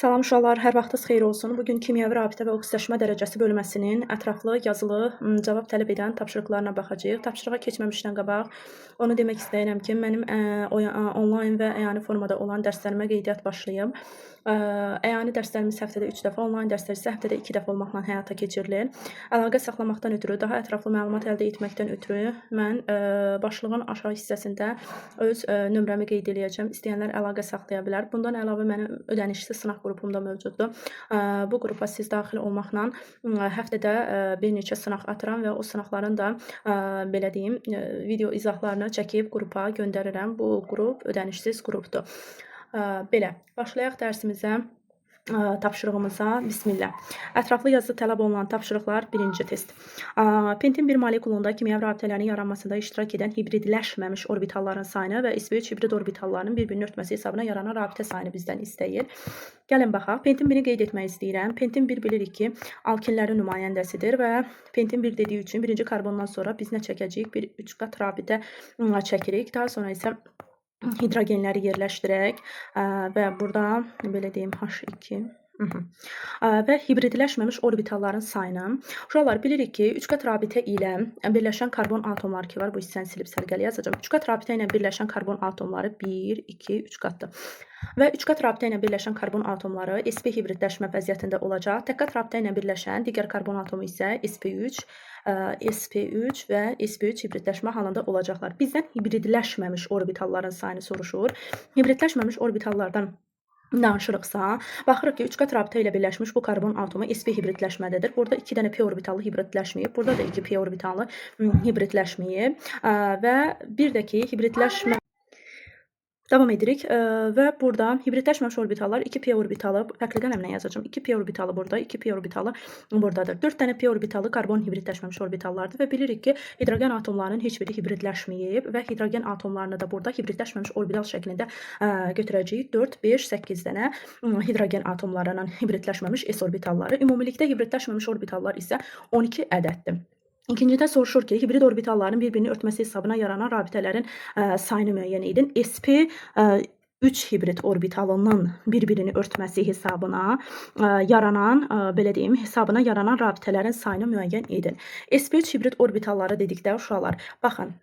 Salam uşaqlar, hər vaxtınız xeyir olsun. Bugün kimyəvi rabitə və oksidləşmə dərəcəsi bölməsinin ətraflı yazılı cavab tələb edən tapşırıqlarına baxacağıq. Tapşırığa keçməmişdən qabaq onu demək istəyirəm ki, mənim onlayn və əyani formada olan dərslərimə qeydiyyat başlayıb. Əyani dərslərimiz həftədə 3 dəfə, onlayn dərslər isə həftədə 2 dəfə olmaqla həyata keçirilir. Əlaqə saxlamaqdan ötürü, daha ətraflı məlumat əldə etməkdən ötürü mən başlığın aşağı hissəsində öz nömrəmi qeyd eləyəcəm. İstəyənlər əlaqə saxlaya bilər. Bundan əlavə mənim ödənişsiz sınaq qrupumda mövcuddur. Bu qrupa siz daxil olmaqla həftədə bir neçə sınaq atıram və o sınaqların da belə deyim, video izahlarını çəkib qrupa göndərirəm. Bu qrup ödənişsiz qrupdur. Belə, başlayaq dərsimizə. Tapşırığımıza bismillah. Ətraflı yazı tələb olunan tapşırıqlar. Birinci test. Pentin bir molekulunda kimyəvi rabitələrin yaranmasında iştirak edən hibridləşməmiş orbitalların sayını və sp3 hibrid orbitallarının bir-birinin örtməsi hesabına yaranan rabitə sayını bizdən istəyir. Gəlin baxaq. Pentin 1-ni qeyd etmək istəyirəm. Pentin 1 bilirik ki, alkinlərin nümayəndəsidir və pentin 1 dediyi üçün birinci karbondan sonra biz nə çəkəcəyik? Bir 3 qat rabitə çəkirik. Daha sonra isə hidrogenləri yerləşdirək və burada belə deyim H2 və hibridləşməmiş orbitalların sayını. Uşaqlar bilirik ki, 3 qat rabitə ilə birləşən karbon atomları ki var, bu hissəni silib sərgəli yazacağım. 3 qat rabitə ilə birləşən karbon atomları 1, 2, 3 qatdır. Və 3 qat rabitə ilə birləşən karbon atomları sp hibridləşmə vəziyyətində olacaq. Tək qat rabitə ilə birləşən digər karbon atomu isə sp3 və sp3 hibridləşmə halında olacaqlar. Bizdən hibridləşməmiş orbitalların sayını soruşur. Hibridləşməmiş orbitallardan danışırıqsa, baxırıq ki, 3 qat rabitə ilə birləşmiş bu karbon atomu sp hibridləşmədədir. Burada 2 dənə p orbitalı hibridləşməyib. Burada da 2 p orbitalı hibridləşməyib və bir də ki, hibridləşmə davam edirik və burada hibridləşməmiş orbitallar 2p orbitalı, fərqli qələmlə yazacağım. 2p orbitalı burada, 2p orbitalı buradadır. 4 dənə p orbitalı karbon hibridləşməmiş orbitallardır və bilirik ki, hidrogen atomlarının heç biri hibridləşməyib və hidrogen atomlarını da burada hibridləşməmiş orbital şəklində götürəcəyik. 4, 5, 8 dənə hidrogen atomlarının hibridləşməmiş s orbitalları. Ümumilikdə hibridləşməmiş orbitallar isə 12 ədəddir. İkincidə soruşur ki, hibrid orbitalların bir-birini örtməsi hesabına yaranan rabitələrin sayını müəyyən edin. sp3 hibrid orbitalının bir-birini örtməsi hesabına yaranan, belə deyim, hesabına yaranan rabitələrin sayını müəyyən edin. sp3 hibrid orbitalları dedikdə uşaqlar, baxın,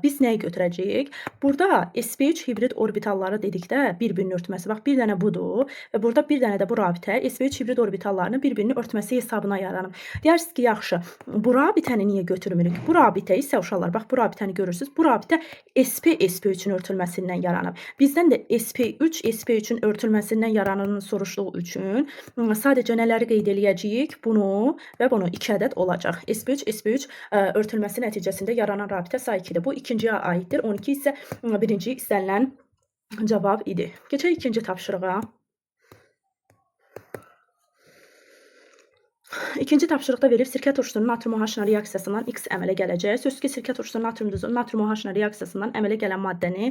biz nəyi götürəcəyik? Burada sp3 hibrid orbitalları dedikdə bir-birini örtməsi. Bax, bir dənə budur və burada bir dənə də bu rabitə sp3 hibrid orbitallarını bir-birini örtməsi hesabına yaranıb. Deyirsiniz ki, yaxşı, bu rabitəni niyə götürmürük? Bu rabitə isə uşaqlar, bax, bu rabitəni görürsünüz. Bu rabitə sp3-ün örtülməsindən yaranıb. Bizdən də sp3-ün örtülməsindən yarananını soruşduğu üçün sadəcə nələri qeyd eləyəcəyik? Bunu və bunu 2 ədəd olacaq. sp3 örtülməsi nəticəsində yaranan rabitə sayı 2-dir. Bu ikinciyə aiddir. 12 isə birinci istənilən cavab idi. Keçək ikinci tapşırığa. İkinci tapşırıqda verib sirkə turşusunun natrium OH-la reaksiyasından X əmələ gələcək. Sözsüz ki, sirkə turşusunun natrium OH-la reaksiyasından əmələ gələn maddəni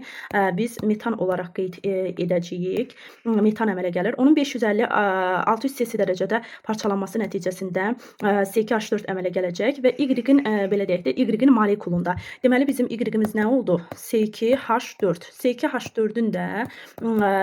biz metan olaraq qeyd edəcəyik. Metan əmələ gəlir. Onun 550-600 cc dərəcədə parçalanması nəticəsində C2H4 əmələ gələcək və Y-in belə deyək də Y-in molekulunda. Deməli bizim Y-imiz nə oldu? C2H4. C2H4-ün də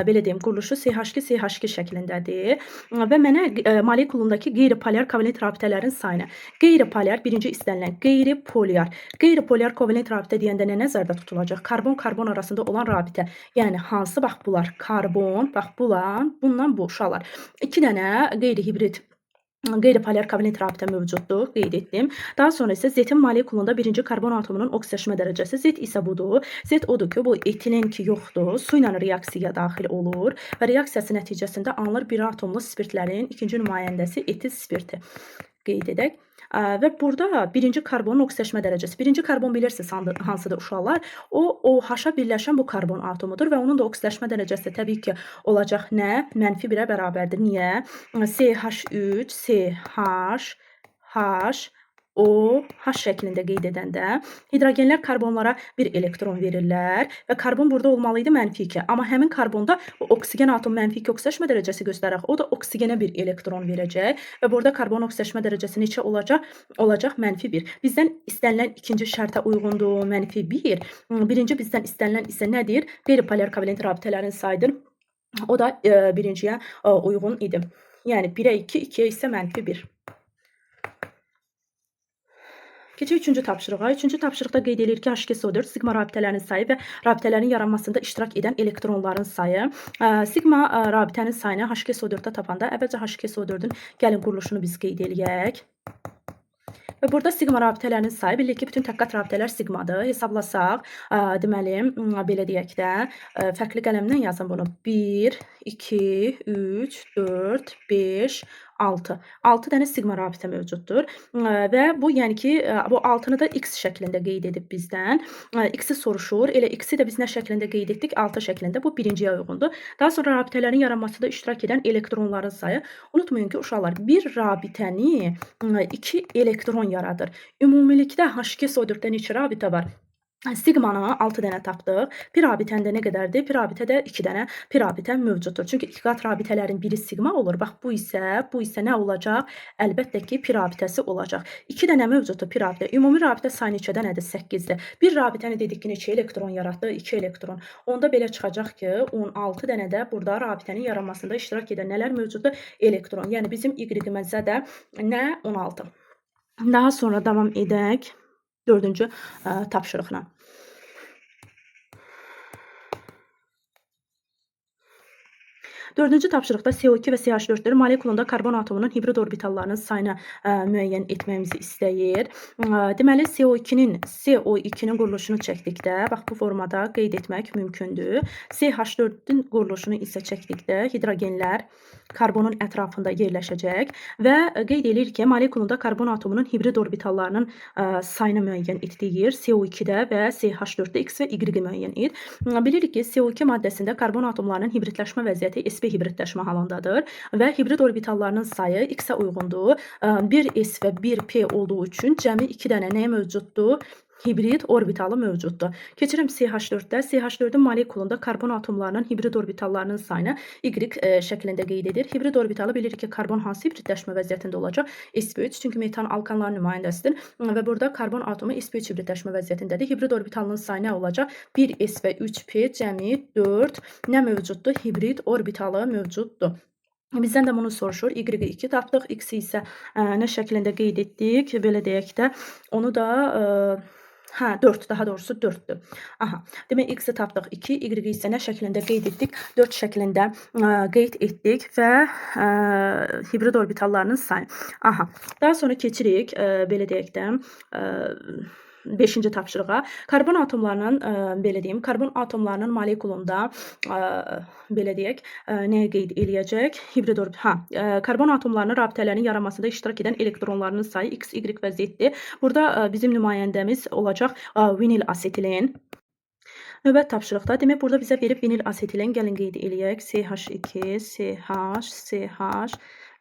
belə deyim, quruluşu CH2 şəklindədir və mənə molekulundakı qeyri-polyar kovalent rabitələrin sayını. Qeyri-polyar birinci istənilən qeyri-polyar. Qeyri-polyar kovalent rabitə deyəndə nə nəzərdə tutulacaq? Karbon-karbon arasında olan rabitə. Yəni hansı? Bax bunlar karbon, bax bundan bu uşaqlar. 2 dənə qeyri-hibrid qeyri-polyar kovalent rabitə mövcuddur, qeyd etdim. Daha sonra isə Z-in molekulunda birinci karbon atomunun oksidləşmə dərəcəsi. Z isə budur. Z odur ki, bu etilen ki yoxdur. Su ilə reaksiyaya daxil olur və reaksiyası nəticəsində alınır bir atomlu spirtlərin ikinci nümayəndəsi etil spirti. Qeyd edək. Və burada birinci karbonun oksidləşmə dərəcəsi. Birinci karbon bilirsiniz hansıdır uşaqlar? O OH-a birləşən bu karbon atomudur və onun da oksidləşmə dərəcəsi təbii ki olacaq nə? -1-ə bərabərdir. Niyə? CH3, CH, H, OH şəklində qeyd edəndə hidrogenlər karbonlara bir elektron verirlər və karbon burada olmalı idi -2. Amma həmin karbonda oksigen atomu -2 oksidləşmə dərəcəsi göstərək. O da oksigenə bir elektron verəcək və burada karbon oksidləşmə dərəcəsi neçə olacaq? Olacaq -1. Bizdən istənilən ikinci şərtə uyğundur -1. Birinci bizdən istənilən isə nədir? Qeyri-polyar kovalent rabitələrin sayıdır. O da birinciyə uyğun idi. Yəni 1-ə 2, 2-yə isə -1. Keçək üçüncü tapşırığa. Üçüncü tapşırıqda qeyd edilir ki, H2SO4 siqma rabitələrinin sayı və rabitələrin yaranmasında iştirak edən elektronların sayı. Siqma rabitənin sayını H2SO4-də tapanda əvvəlcə H2SO4-ün gəlin quruluşunu biz qeyd eləyək. Və burada siqma rabitələrinin sayı, bilirik ki, bütün təqqat rabitələr siqmadır. Hesablasaq, deməli, belə deyək də, fərqli qələmlə yazın bunu. 1, 2, 3, 4, 5, 6. 6 dənə siqma rabitə mövcuddur. Və bu, yəni ki, bu 6-nı da X şəklində qeyd edib bizdən. X-i soruşur. Elə X-i də biz nə şəklində qeyd etdik? 6 şəklində. Bu birinciyə uyğundur. Daha sonra rabitələrin yaranmasında iştirak edən elektronların sayı. Unutmayın ki, uşaqlar, bir rabitəni 2 elektron yaradır. Ümumilikdə H2SO4-də neçə rabitə var? Siqmanı 6 dənə tapdıq. Pirabitəndə nə qədərdir? Pirabitədə 2 dənə pirabitə mövcuddur. Çünki ikiqat rabitələrin biri siqma olur. Bax, bu isə nə olacaq? Əlbəttə ki, pirabitəsi olacaq. 2 dənə mövcuddur pirabitə. Ümumi rabitə sayı neçə dənədir? 8-dir. Bir rabitəni dedik ki, neçə elektron yaratdı? 2 elektron. Onda belə çıxacaq ki, 16 dənə də burada rabitənin yaranmasında iştirak edən nələr mövcuddur? Elektron. Yəni bizim Y-imizdə də nə? 16. Daha sonra davam edək. Dördüncü tapşırıqla. Dördüncü tapşırıqda CO2 və CH4-ləri molekulunda karbon atomunun hibrid orbitallarının sayını müəyyən etməyimizi istəyir. Deməli, CO2-nin quruluşunu çəkdikdə, bax, bu formada qeyd etmək mümkündür. CH4-ün quruluşunu isə çəkdikdə hidrogenlər karbonun ətrafında yerləşəcək və qeyd edilir ki, molekulunda karbon atomunun hibrid orbitallarının sayını müəyyən et deyir. CO2-də və CH4-də X və Y müəyyən et. Bilirik ki, CO2 maddəsində karbon atomlarının hibridləşmə vəziyyəti sp hibridləşmə halındadır və hibrid orbitallarının sayı X-ə uyğundur. 1s və 1p olduğu üçün cəmi 2 dənə nə mövcuddur? Hibrid orbitalı mövcuddur. Keçirəm CH4-də. CH4-ün molekulunda karbon atomlarının hibrid orbitallarının sayını Y şəklində qeyd edir. Hibrid orbitalı bilirik ki, karbon hansı hibridləşmə vəziyyətində olacaq? sp3, çünki metan alkanların nümayəndəsidir və burada karbon atomu sp3 hibridləşmə vəziyyətindədir. Hibrid orbitalının sayı nə olacaq? 1s və 3p cəmi 4 nə mövcuddur? Hibrid orbitalı mövcuddur. Bizdən də bunu soruşur. Y-i 2 tapdıq. X-i isə nə şəklində qeyd etdik? Belə deyək də, onu da 4, daha doğrusu 4-dür. Demək, X-i tapdıq 2, Y-i isə nə şəklində qeyd etdik? 4 şəklində qeyd etdik və hibrid orbitallarının sayı. Daha sonra keçirik, belə deyək də, 5-ci tapşırığa. Karbon atomlarının, belə deyim, karbon atomlarının molekulunda, belə deyək, nəyə qeyd eləyəcək? Hibrid karbon atomlarının rabitələrin yaranmasında iştirak edən elektronlarının sayı X, Y və Z-dir. Burada bizim nümayəndəmiz olacaq vinil asetilen. Növbət tapşırıqda, demək, burada bizə verib vinil asetilen, gəlin qeyd eləyək. CH2, CH,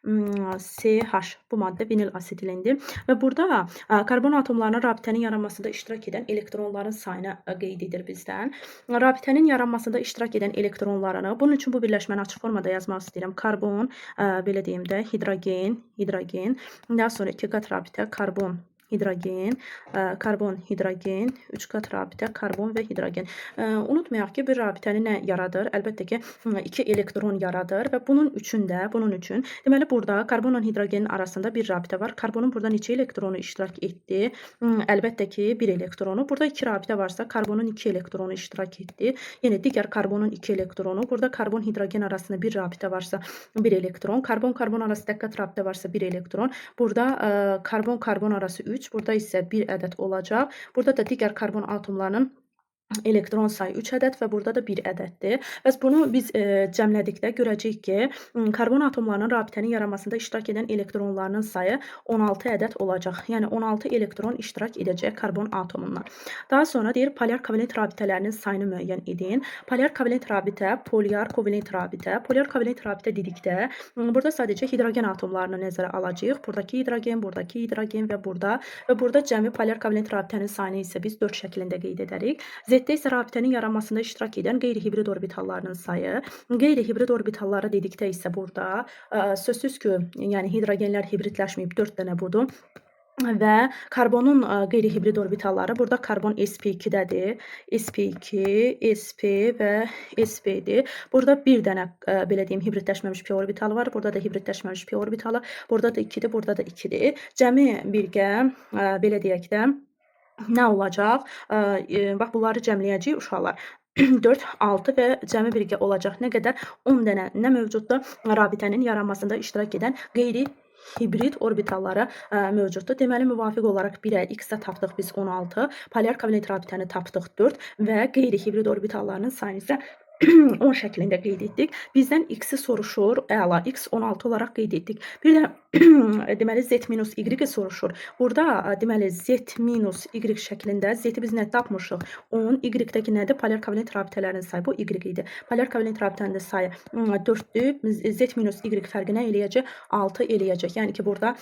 CH, bu maddə vinil asetilendir. Və burada karbon atomlarının rabitənin yaranmasında iştirak edən elektronların sayını qeyd edir bizdən. Rabitənin yaranmasında iştirak edən elektronlarını, bunun üçün bu birləşməni açıq formada yazmaq istəyirəm. Karbon, belə deyim də, hidrogen, daha sonra 2 qat rabitə, karbon, hidrogen, 3 qat rabitə, karbon və hidrogen. Unutmayaq ki, bir rabitəni nə yaradır? Əlbəttə ki, 2 elektron yaradır və bunun üçün, deməli, burada karbonla hidrogenin arasında bir rabitə var. Karbonun burada neçə elektronu iştirak etdi? Əlbəttə ki, 1 elektronu. Burada 2 rabitə varsa, karbonun 2 elektronu iştirak etdi. Yəni, digər karbonun 2 elektronu. Burada karbon hidrogen arasında bir rabitə varsa, 1 elektron. Karbon arasında təqqat rabitə varsa, 1 elektron. Burada karbon arası 3. Burada isə 1 ədəd olacaq. Burada da digər karbon atomlarının elektron sayı 3 ədəd və burada da 1 ədəddir. Bəs bunu biz cəmlədikdə görəcəyik ki, karbon atomlarının rabitənin yaranmasında iştirak edən elektronlarının sayı 16 ədəd olacaq. Yəni 16 elektron iştirak edəcək karbon atomundan. Daha sonra deyir, polyar kovalent rabitələrinin sayını müəyyən edin. Polyar kovalent rabitə, polyar kovalent rabitə. Polyar kovalent rabitə dedikdə, burada sadəcə hidrogen atomlarını nəzərə alacağıq. Buradakı hidrogen və burada və burada cəmi polyar kovalent rabitənin sayını isə biz 4 şəklində qeyd edərik. Z-də isə rabitənin yaranmasında iştirak edən qeyri-hibrid orbitallarının sayı. Qeyri-hibrid orbitalları dedikdə isə burada sözsüz ki, yəni hidrogenlər hibridləşməyib 4 dənə budur. və karbonun qeyri-hibrid orbitalları burada karbon sp2-dədir. sp2, sp və sp-dir. Burada bir dənə belə deyim hibridləşməmiş p orbitalı var. Burada da hibridləşməmiş p orbitalı. Burada da 2-dir, burada da 2-dir. Cəmi birgə belə deyək də nə olacaq? Bax bunları cəmləyəcəyik uşaqlar. 4, 6 və cəmi birgə olacaq. Nə qədər? 10 dənə nə mövcuddur? Rabitənin yaranmasında iştirak edən qeyri-hibrid orbitalları mövcuddur. Deməli, müvafiq olaraq 1-ə x-də tapdıq biz 16, polyar kovalent rabitəni tapdıq 4 və qeyri-hibrid orbitallarının sayını isə 10 şəklində qeyd etdik. Bizdən x-i soruşur. Əla, x 16 olaraq qeyd etdik. Bir də deməli z minus y soruşur. Burada deməli z minus y şəklində z-i biz nə tapmışıq? 10, y-dəki nədir? Polyar kovalent rabitələrin sayı. Bu y idi. Polyar kovalent rabitənin də sayı 4-dür. Z minus y fərqi nə eləyəcək? 6 eləyəcək. Yəni ki, burada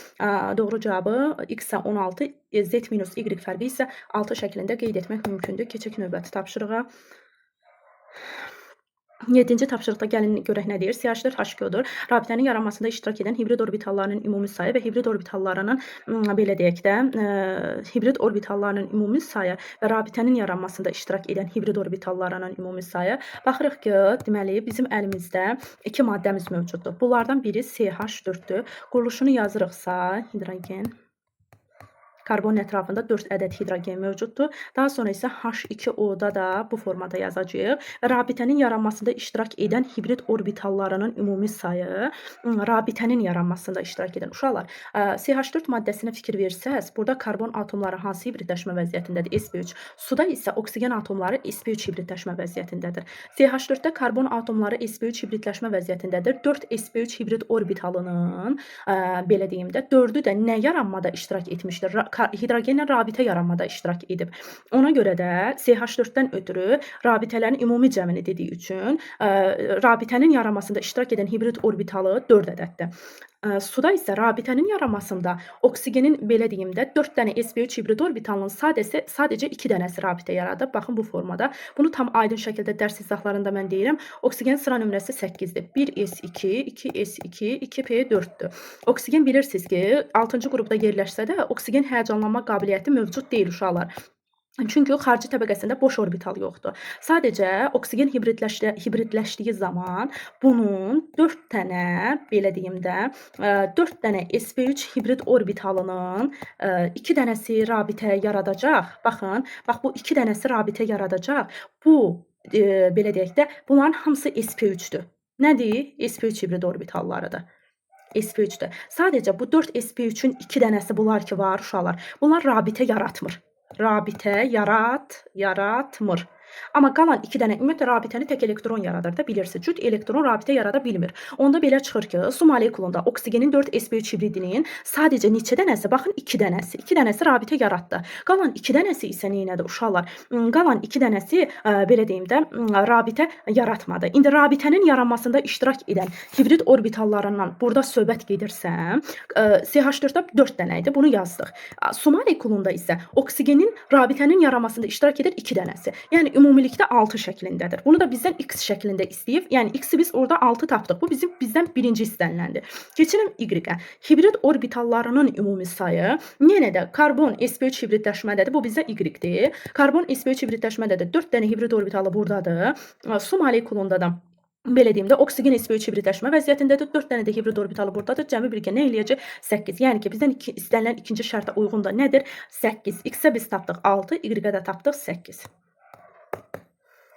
doğru cavabı x-ə 16, z minus y fərqi isə 6 şəklində qeyd etmək mümkündür. Keçək növbəti tapşırığa. 7-ci tapşırıqda gəlin görək nə deyir? CH4HQ-dur. Rabitənin yaranmasında iştirak edən hibrid orbitallarının ümumi sayı və hibrid orbitallarının belə deyək də hibrid orbitallarının ümumi sayı və rabitənin yaranmasında iştirak edən hibrid orbitallarının ümumi sayı. Baxırıq ki, deməli bizim əlimizdə 2 maddəmiz mövcuddur. Bunlardan biri CH4-dür. Quruluşunu yazırıqsa, hidrogen karbonun ətrafında 4 ədəd hidrogen mövcuddur. Daha sonra isə H2O-da da bu formada yazacağıq. Rabitənin yaranmasında iştirak edən hibrid orbitallarının ümumi sayı, rabitənin yaranmasında iştirak edən uşaqlar. CH4 maddəsinə fikir versəz, burada karbon atomları hansı hibridləşmə vəziyyətindədir? sp3. Suda isə oksigen atomları sp3 hibridləşmə vəziyyətindədir. CH4-də karbon atomları sp3 hibridləşmə vəziyyətindədir. 4 sp3 hibrid orbitalının belə deyim də 4-ü də nə yaranmada iştirak etmişdir? Hidrogenlə rabitə yaranmada iştirak edib. Ona görə də CH4-dən ötürü rabitələrin ümumi cəmini dediyi üçün rabitənin yaranmasında iştirak edən hibrid orbitalı 4 ədəddir. Suda isə rabitənin yaranmasında oksigenin belə deyim də 4 dənə sp3 hibrid orbitalının sadəcə 2 dənəsi rabitə yaradıb. Baxın bu formada. Bunu tam aydın şəkildə dərs izahlarında mən deyirəm. Oksigenin sıra nömrəsi 8-dir. 1s2, 2s2, 2p4-dür. Oksigen bilirsiniz ki, 6-cı qrupda yerləşsə də oksigen həyəcanlanma qabiliyyəti mövcud deyil uşaqlar. Çünki xarici təbəqəsində boş orbital yoxdur. Sadəcə oksigen hibridləşdiyi zaman bunun 4 dənə, belə deyim də, 4 dənə sp3 hibrid orbitalının 2 dənəsi rabitə yaradacaq. Baxın, bax bu 2 dənəsi rabitə yaradacaq. Bu, belə deyək də, bunların hamısı sp3-dür. Nədir? sp3 hibrid orbitallarıdır. sp3-dür. Sadəcə bu 4 sp3-ün 2 dənəsi bunlar ki var uşaqlar. Bunlar rabitə yaratmır. Rabitə yaratmır. Amma qalan 2 dənə ümumiyyətlə rabitəni tək elektron yaradır da, bilirsiniz. Cüt elektron rabitə yarada bilmir. Onda belə çıxır ki, su molekulunda oksigenin 4 sp3 hibridinin sadəcə neçə dənəsi? Baxın 2 dənəsi. 2 dənəsi rabitə yaratdı. Qalan 2 dənəsi isə neynədir uşaqlar? Qalan 2 dənəsi belə deyim də rabitə yaratmadı. İndi rabitənin yaranmasında iştirak edən hibrid orbitallarından burada söhbət gedirsəm, CH4-də 4 dənə idi. Bunu yazdıq. Su molekulunda isə oksigenin rabitənin yaranmasında iştirak edir 2 dənəsi. Yəni ümumilikdə 6 şəklindədir. Bunu da bizdən x şəklində istəyib. Yəni x-i biz orada 6 tapdıq. Bu bizdən birinci istəniləndir. Keçirim y-ə. Hibrid orbitallarının ümumi sayı yenə də karbon sp3 hibridləşmədədir. Bu bizdə y-dir. Karbon sp3 hibridləşmədədir. 4 dənə hibrid orbitalı buradadır. Su molekulunda da belə deyim də oksigen sp3 hibridləşmə vəziyyətindədir. 4 dənə də hibrid orbitalı buradadır. Cəmi birgə nə eləyəcək? 8. Yəni ki, bizdən istənilən ikinci şərtə uyğun da nədir? 8. X-ə biz tapdıq 6, y-ə də tapdıq 8.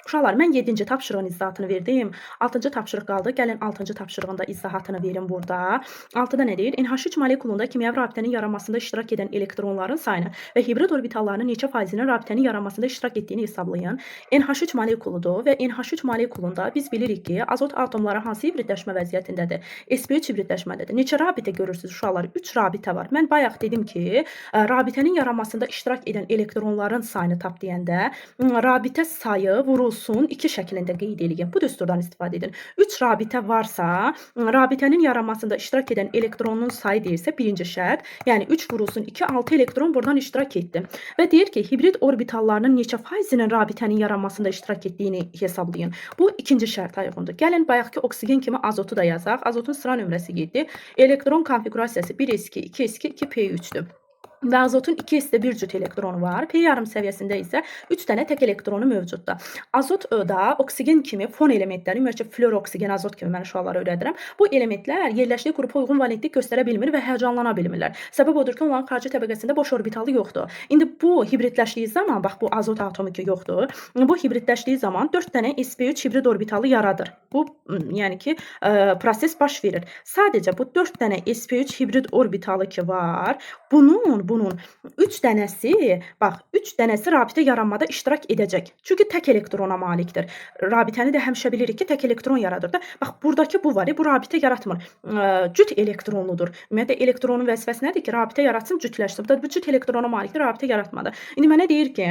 Uşaqlar, mən 7-ci tapşırığın izahatını verdim. 6-cı tapşırıq qaldı. Gəlin 6-cı tapşırığın da izahatını verim burada. 6-da nə deyir? NH3 molekulunda kimyəvi rabitənin yaranmasında iştirak edən elektronların sayını və hibrid orbitallarının neçə faizinin rabitənin yaranmasında iştirak etdiyini hesablayın. NH3 molekuludur və NH3 molekulunda biz bilirik ki, azot atomları hansı hibridləşmə vəziyyətindədir? sp3 hibridləşmədədir. Neçə rabitə görürsünüz uşaqlar? 3 rabitə var. Mən bayaq dedim ki, rabitənin yaranmasında iştirak edən elektronların sayını tap deyəndə, rabitə sayı vurulsun 2 şəklində qeyd edin. Bu düsturdan istifadə edin. 3 rabitə varsa, rabitənin yaranmasında iştirak edən elektronun sayı deyirsə birinci şərt, yəni 3 vurulsun 2, 6 elektron buradan iştirak etdi. Və deyir ki, hibrid orbitallarının neçə faizinin rabitənin yaranmasında iştirak etdiyini hesablayın. Bu ikinci şərtə uyğundur. Gəlin bayaqki oksigen kimi azotu da yazaq. Azotun sıra nömrəsi 7. Elektron konfigurasiyası 1s2, 2s2, 2p3-dür. və azotun 2s-1 cüt elektronu var. P yarım səviyyəsində isə 3 dənə tək elektronu mövcuddur. Azot da oksigen kimi fon elementləri, ümumiyyətlə flor oksigen, azot kimi mən uşaqlara öyrədirəm. Bu elementlər yerləşdiyi qrupa uyğun valentlik göstərə bilmir və həyəcanlana bilmirlər. Səbəb odur ki, onların xarici təbəqəsində boş orbitalı yoxdur. İndi bu hibridləşdiyi zaman, bax bu azot atomu ki yoxdur, bu hibridləşdiyi zaman 4 dənə sp3 hibrid orbitalı yaradır. Bu yəni ki, proses baş verir. Sadəcə bu 4 dənə sp3 hibrid orbitalı ki var, bunun 3 dənəsi, bax 3 dənəsi rabitə yaranmada iştirak edəcək. Çünki tək elektrona malikdir. Rabitəni də həmişə bilirik ki, tək elektron yaradır da. Bax buradakı bu var, bu rabitə yaratmır. Cüt elektronludur. Ümumiyyətlə elektronun vəzifəsi nədir ki, rabitə yaratsın, cütləşsin. Bu cüt elektrona malikdir, rabitə yaratmadı. İndi mənə deyir ki,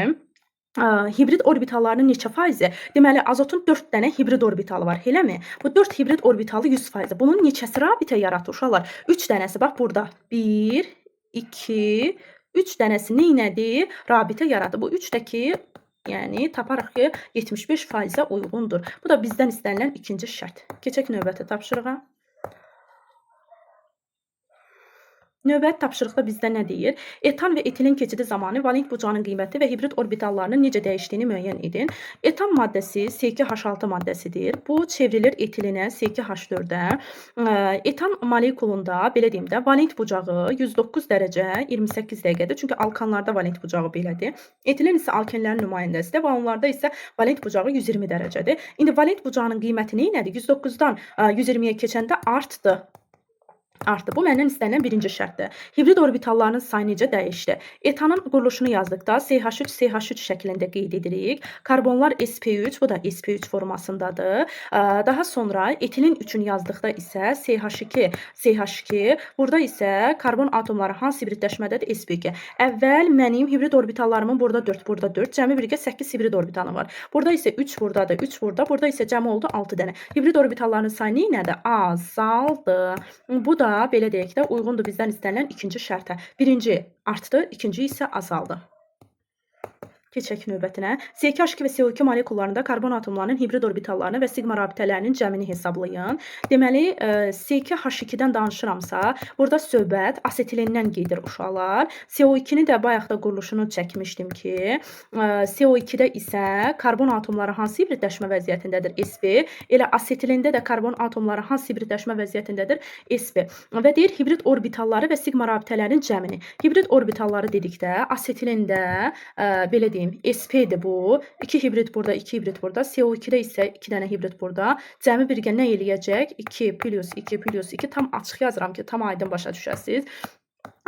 hibrid orbitallarının neçə faizi? Deməli, azotun 4 dənə hibrid orbitalı var, eləmi? Bu 4 hibrid orbitalı 100%. Bunun neçəsi rabitə yaratır uşaqlar? 3 dənəsi, bax burada. 1, 2, 3 dənəsi neynədir? Rabitə yaradı. Bu 3-dəki, yəni taparıq ki, 75%-ə uyğundur. Bu da bizdən istənilən ikinci şərt. Keçək növbəti tapşırığa. Növbəti tapşırıqda bizdə nə deyir? Etan və etilin keçidi zamanı valent bucağının qiyməti və hibrid orbitallarının necə dəyişdiyini müəyyən edin. Etan maddəsi C2H6 maddəsidir. Bu çevrilir etilinə C2H4-ə. Etan molekulunda, belə deyim də, valent bucağı 109 dərəcə 28 dəqiqədir. Çünki alkanlarda valent bucağı belədir. Etilin isə alkenlərin nümayəndəsidir və onlarda isə valent bucağı 120 dərəcədir. İndi valent bucağının qiyməti nədir? 109-dan 120-yə keçəndə artdı. Bu məndən istənilən birinci şərtdir. Hibrid orbitallarının sayı necə dəyişdi? Etanın quruluşunu yazdıqda CH3 şəklində qeyd edirik. Karbonlar sp3, bu da sp3 formasındadır. Daha sonra etilin 3-ünü yazdıqda isə CH2, burada isə karbon atomları hansı hibridləşmədədir? sp2. Əvvəl mənim hibrid orbitallarımın burada 4, burada 4, cəmi birgə 8 hibrid orbitalım var. Burada isə 3 buradadır, 3 burada isə cəmi oldu 6 dənə. Hibrid orbitallarının sayı nədir? Azaldı. Bu da belə deyək də uyğundur bizdən istənilən ikinci şərtə. Birinci artdı, ikinci isə azaldı. Keçək növbətinə. C2H2 və CO2 molekullarında karbon atomlarının hibrid orbitallarını və sigma rabitələrinin cəmini hesablayın. Deməli, C2H2-dən danışıramsa, burada söhbət asetilendən gedir uşaqlar. CO2-ni də bayaq da quruluşunu çəkmişdim ki, CO2-də isə karbon atomları hansı hibridləşmə vəziyyətindədir? sp. Elə asetilində də karbon atomları hansı hibridləşmə vəziyyətindədir? sp. Və deyir hibrid orbitalları və sigma rabitələrinin cəmini. Hibrid orbitalları dedikdə asetilində belə deyim, sp-dir bu. 2 hibrid burada, 2 hibrid burada. CO2-də isə 2 dənə hibrid burada. Cəmi birgə nə eləyəcək? 2 plus 2 plus 2 tam açıq yazıram ki, tam aydın başa düşəsiniz.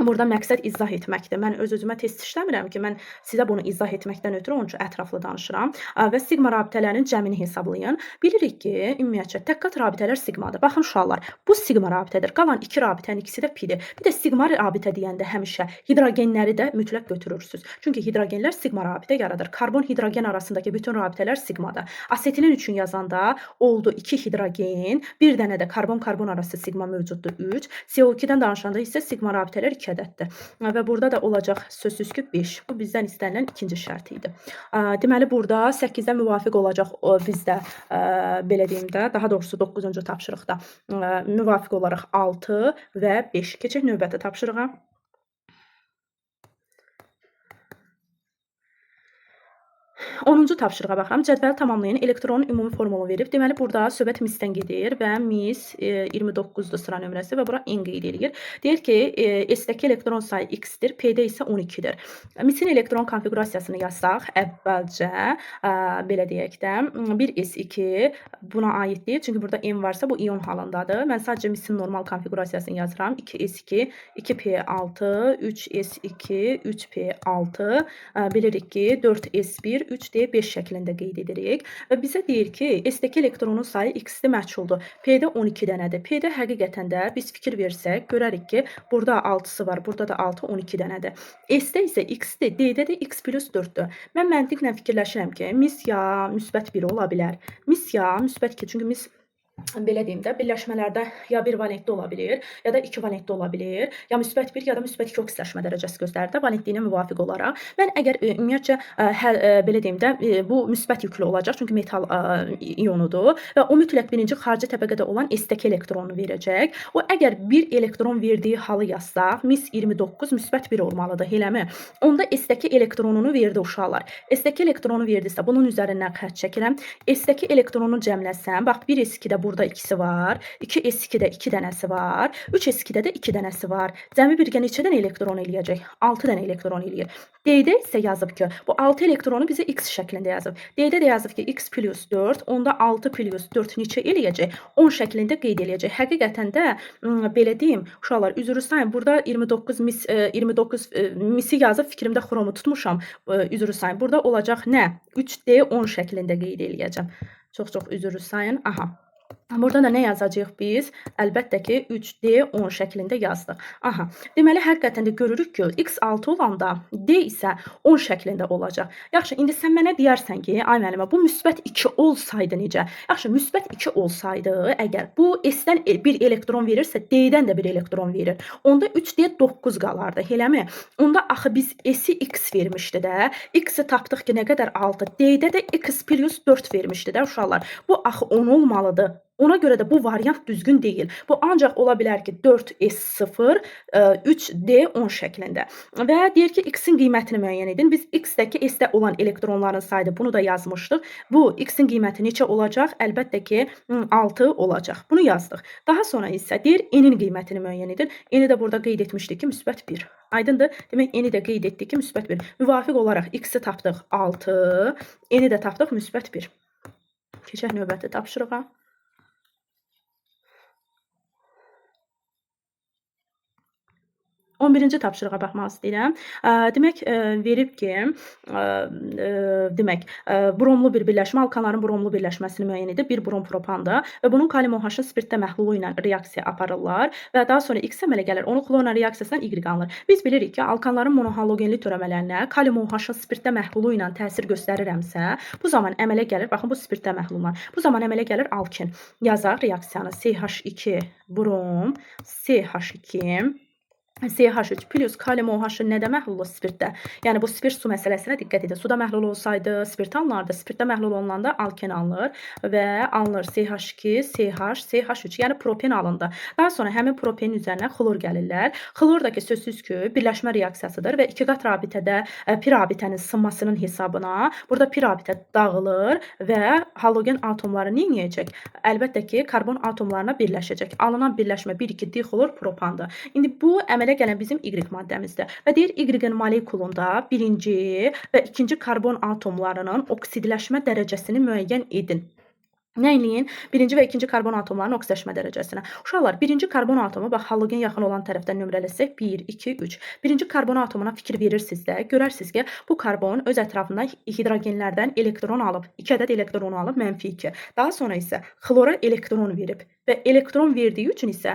Burada məqsəd izah etməkdir. Mən öz-özümə test işləmirəm ki, mən sizə bunu izah etməkdən ötürü onun üçün ətraflı danışıram. Və sigma rabitələrinin cəmini hesablayın. Bilirik ki, ümumiyyətcə təkqat rabitələr sigmadır. Baxın uşaqlar, bu sigma rabitədir. Qalan 2 rabitənin ikisi də pidir. Bir də sigma rabitə deyəndə həmişə hidrogenləri də mütləq götürürsüz. Çünki hidrogenlər sigma rabitə yaradır. Karbon hidrogen arasındakı bütün rabitələr sigmadır. Asetilin üçün yazanda oldu 2 hidrogen, bir dənə də karbon-karbon arası sigma mövcuddur 3. CO2-dən danışanda isə sigma rabitələr 2 ədəddir. Və burada da olacaq sözsüz ki 5. Bu bizdən istənilən ikinci şərt idi. Deməli burada 8-də müvafiq olacaq bizdə belə deyim də, daha doğrusu 9-cu tapşırıqda müvafiq olaraq 6 və 5. Keçək növbəti tapşırığa. 10-cu tapşırığa baxıram. Cədvəli tamamlayın. Elektronun ümumi formulu verib. Deməli, burada söhbət misdən gedir və mis 29-dur sıra nömrəsi və bura n qeyd edir. Deyir ki, S-dəki elektron sayı x-dir, P-də isə 12-dir. Misin elektron konfigurasiyasını yazsaq, əvvəlcə, belə deyək də, 1s2 buna aiddir. Çünki burada n varsa, bu ion halındadır. Mən sadəcə misin normal konfigurasiyasını yazıram. 2s2, 2p6, 3s2, 3p6. Bilirik ki, 4s1, 3d5 şəklində qeyd edirik. Və bizə deyir ki, S-dəki elektronun sayı x-də məchuldur. P-də 12 dənədir. P-də həqiqətən də biz fikir versək, görərik ki, burada 6-sı var, burada da 6, 12 dənədir. S-də isə x-dir, D-də də x plus 4-dür. Mən məntiqlə fikirləşirəm ki, mis ya müsbət 1 ola bilər. Mis ya müsbət 2, çünki mis belə deyim də, birləşmələrdə ya bir valentli ola bilir, ya da iki valentli ola bilir, ya müsbət 1 ya da müsbət 2 oksitləşmə dərəcəsi göstərir də valentliyinə müvafiq olaraq. Mən əgər ümumiyyətcə belə deyim də, bu müsbət yüklü olacaq, çünki metal ionudur və o mütləq birinci xarici təbəqədə olan S-dəki elektronu verəcək. O əgər bir elektron verdiyi halı yazsaq, mis 29 müsbət 1 olmalıdır, eləmi? Onda S-dəki elektronunu verdi uşaqlar. S-dəki elektronu verdisə, bunun üzərindən xətt çəkirəm. S-dəki elektronu cəmləsəm, bax 1 S2-də burada ikisi var, 2 S2-də 2 dənəsi var, 3 S2-də də 2 dənəsi var. Cəmi birgə neçə dənə elektron eləyəcək? 6 dənə elektron eləyir. D-də isə yazıb ki, bu 6 elektronu bizə X şəklində yazıb. D-də də yazıb ki, X plus 4, onda 6 plus 4 neçə eləyəcək? 10 şəklində qeyd eləyəcək. Həqiqətən də belə deyim, uşaqlar, üzr istəyin, burada 29 misi yazıb fikrimdə xromu tutmuşam. Üzr istəyin. Burada olacaq nə? 3D10 şəklində qeyd eləyəcəm. Çox üzr istəyin. Aha. Burada da nə yazacağıq biz? Əlbəttə ki, 3D10 şəklində yazdıq. Aha. Deməli, həqiqətən də görürük ki, X 6 olanda D isə 10 şəklində olacaq. Yaxşı, indi sən mənə deyərsən ki, ay müəllimə, bu müsbət 2 olsaydı necə? Yaxşı, müsbət 2 olsaydı, əgər bu S-dən bir elektron verirsə, D-dən də bir elektron verir. Onda 3D9 qalardı, eləmi? Onda axı biz S-i X vermişdi də. X-i tapdıq ki, nə qədər 6? D-də də X plus 4 vermişdi də uşaqlar. Bu axı 10 olmalıdır. Ona görə də bu variant düzgün deyil. Bu ancaq ola bilər ki, 4S0, 3D10 şəklində. Və deyir ki, X-in qiymətini müəyyən edin. Biz X-dəki S-də olan elektronların saydı. Bunu da yazmışdıq. Bu X-in qiyməti neçə olacaq? Əlbəttə ki, 6 olacaq. Bunu yazdıq. Daha sonra isə deyir, N-in qiymətini müəyyən edin. N-i də burada qeyd etmişdik ki, müsbət 1. Aydındır? Demək, N-i də qeyd etdik ki, müsbət 1. Müvafiq olaraq X-i tapdıq 6, N-i də tapdıq müsbət 1. Keçək növbəti tapşırığa. 11-ci tapşırığa baxmaq istəyirəm. Demək, verib ki, demək, bromlu bir birləşmə, alkanların bromlu birləşməsini müəyyən edib, bir brom propandır və bunun kalium OH-ın spirtdə məhlulu ilə reaksiya aparırlar və daha sonra X əmələ gəlir, onu xlorla reaksiyasından Y alınır. Biz bilirik ki, alkanların monohalogenli törəmələrinə kalium OH-ın spirtdə məhlulu ilə təsir göstərirəmsə, bu zaman əmələ gəlir, baxın, bu spirtdə məhlullar. Bu zaman əmələ gəlir alkin. Yazaq reaksiyanı CH2 brom, CH2 CH3 plus kalium OH nədə məhlul spirtdə? Yəni bu spirt su məsələsinə diqqət edin. Suda məhlul olsaydı spirt alınardı. Spirtdə məhlul olunanda alken alınır və alınır CH2, CH, CH3. Yəni propen alındı. Daha sonra həmin propenin üzərinə xlor gəlirlər. Xlor da ki, sözsüz ki, birləşmə reaksiyasıdır və iki qat rabitədə pi rabitənin sınmasının hesabına burada pi rabitə dağılır və halogen atomları nə edəcək? Əlbəttə ki, karbon atomlarına birləşəcək. Alınan birləşmə 1,2 dixlor propandır. İndi bu əmələ gələn bizim Y maddəmizdir. Və deyir Y-in molekulunda birinci və ikinci karbon atomlarının oksidləşmə dərəcəsini müəyyən edin. Nə eləyin? Birinci və ikinci karbon atomlarının oksidləşmə dərəcəsinə. Uşaqlar, birinci karbon atomu, bax, halogen yaxın olan tərəfdən nömrələsək, 1, 2, 3. Birinci karbon atomuna fikir verirsiniz də, görərsiniz ki, bu karbon öz ətrafında hidrogenlərdən elektron alıb, 2 ədəd elektron alıb, -2. Daha sonra isə xlora elektron verib. Və elektron verdiyi üçün isə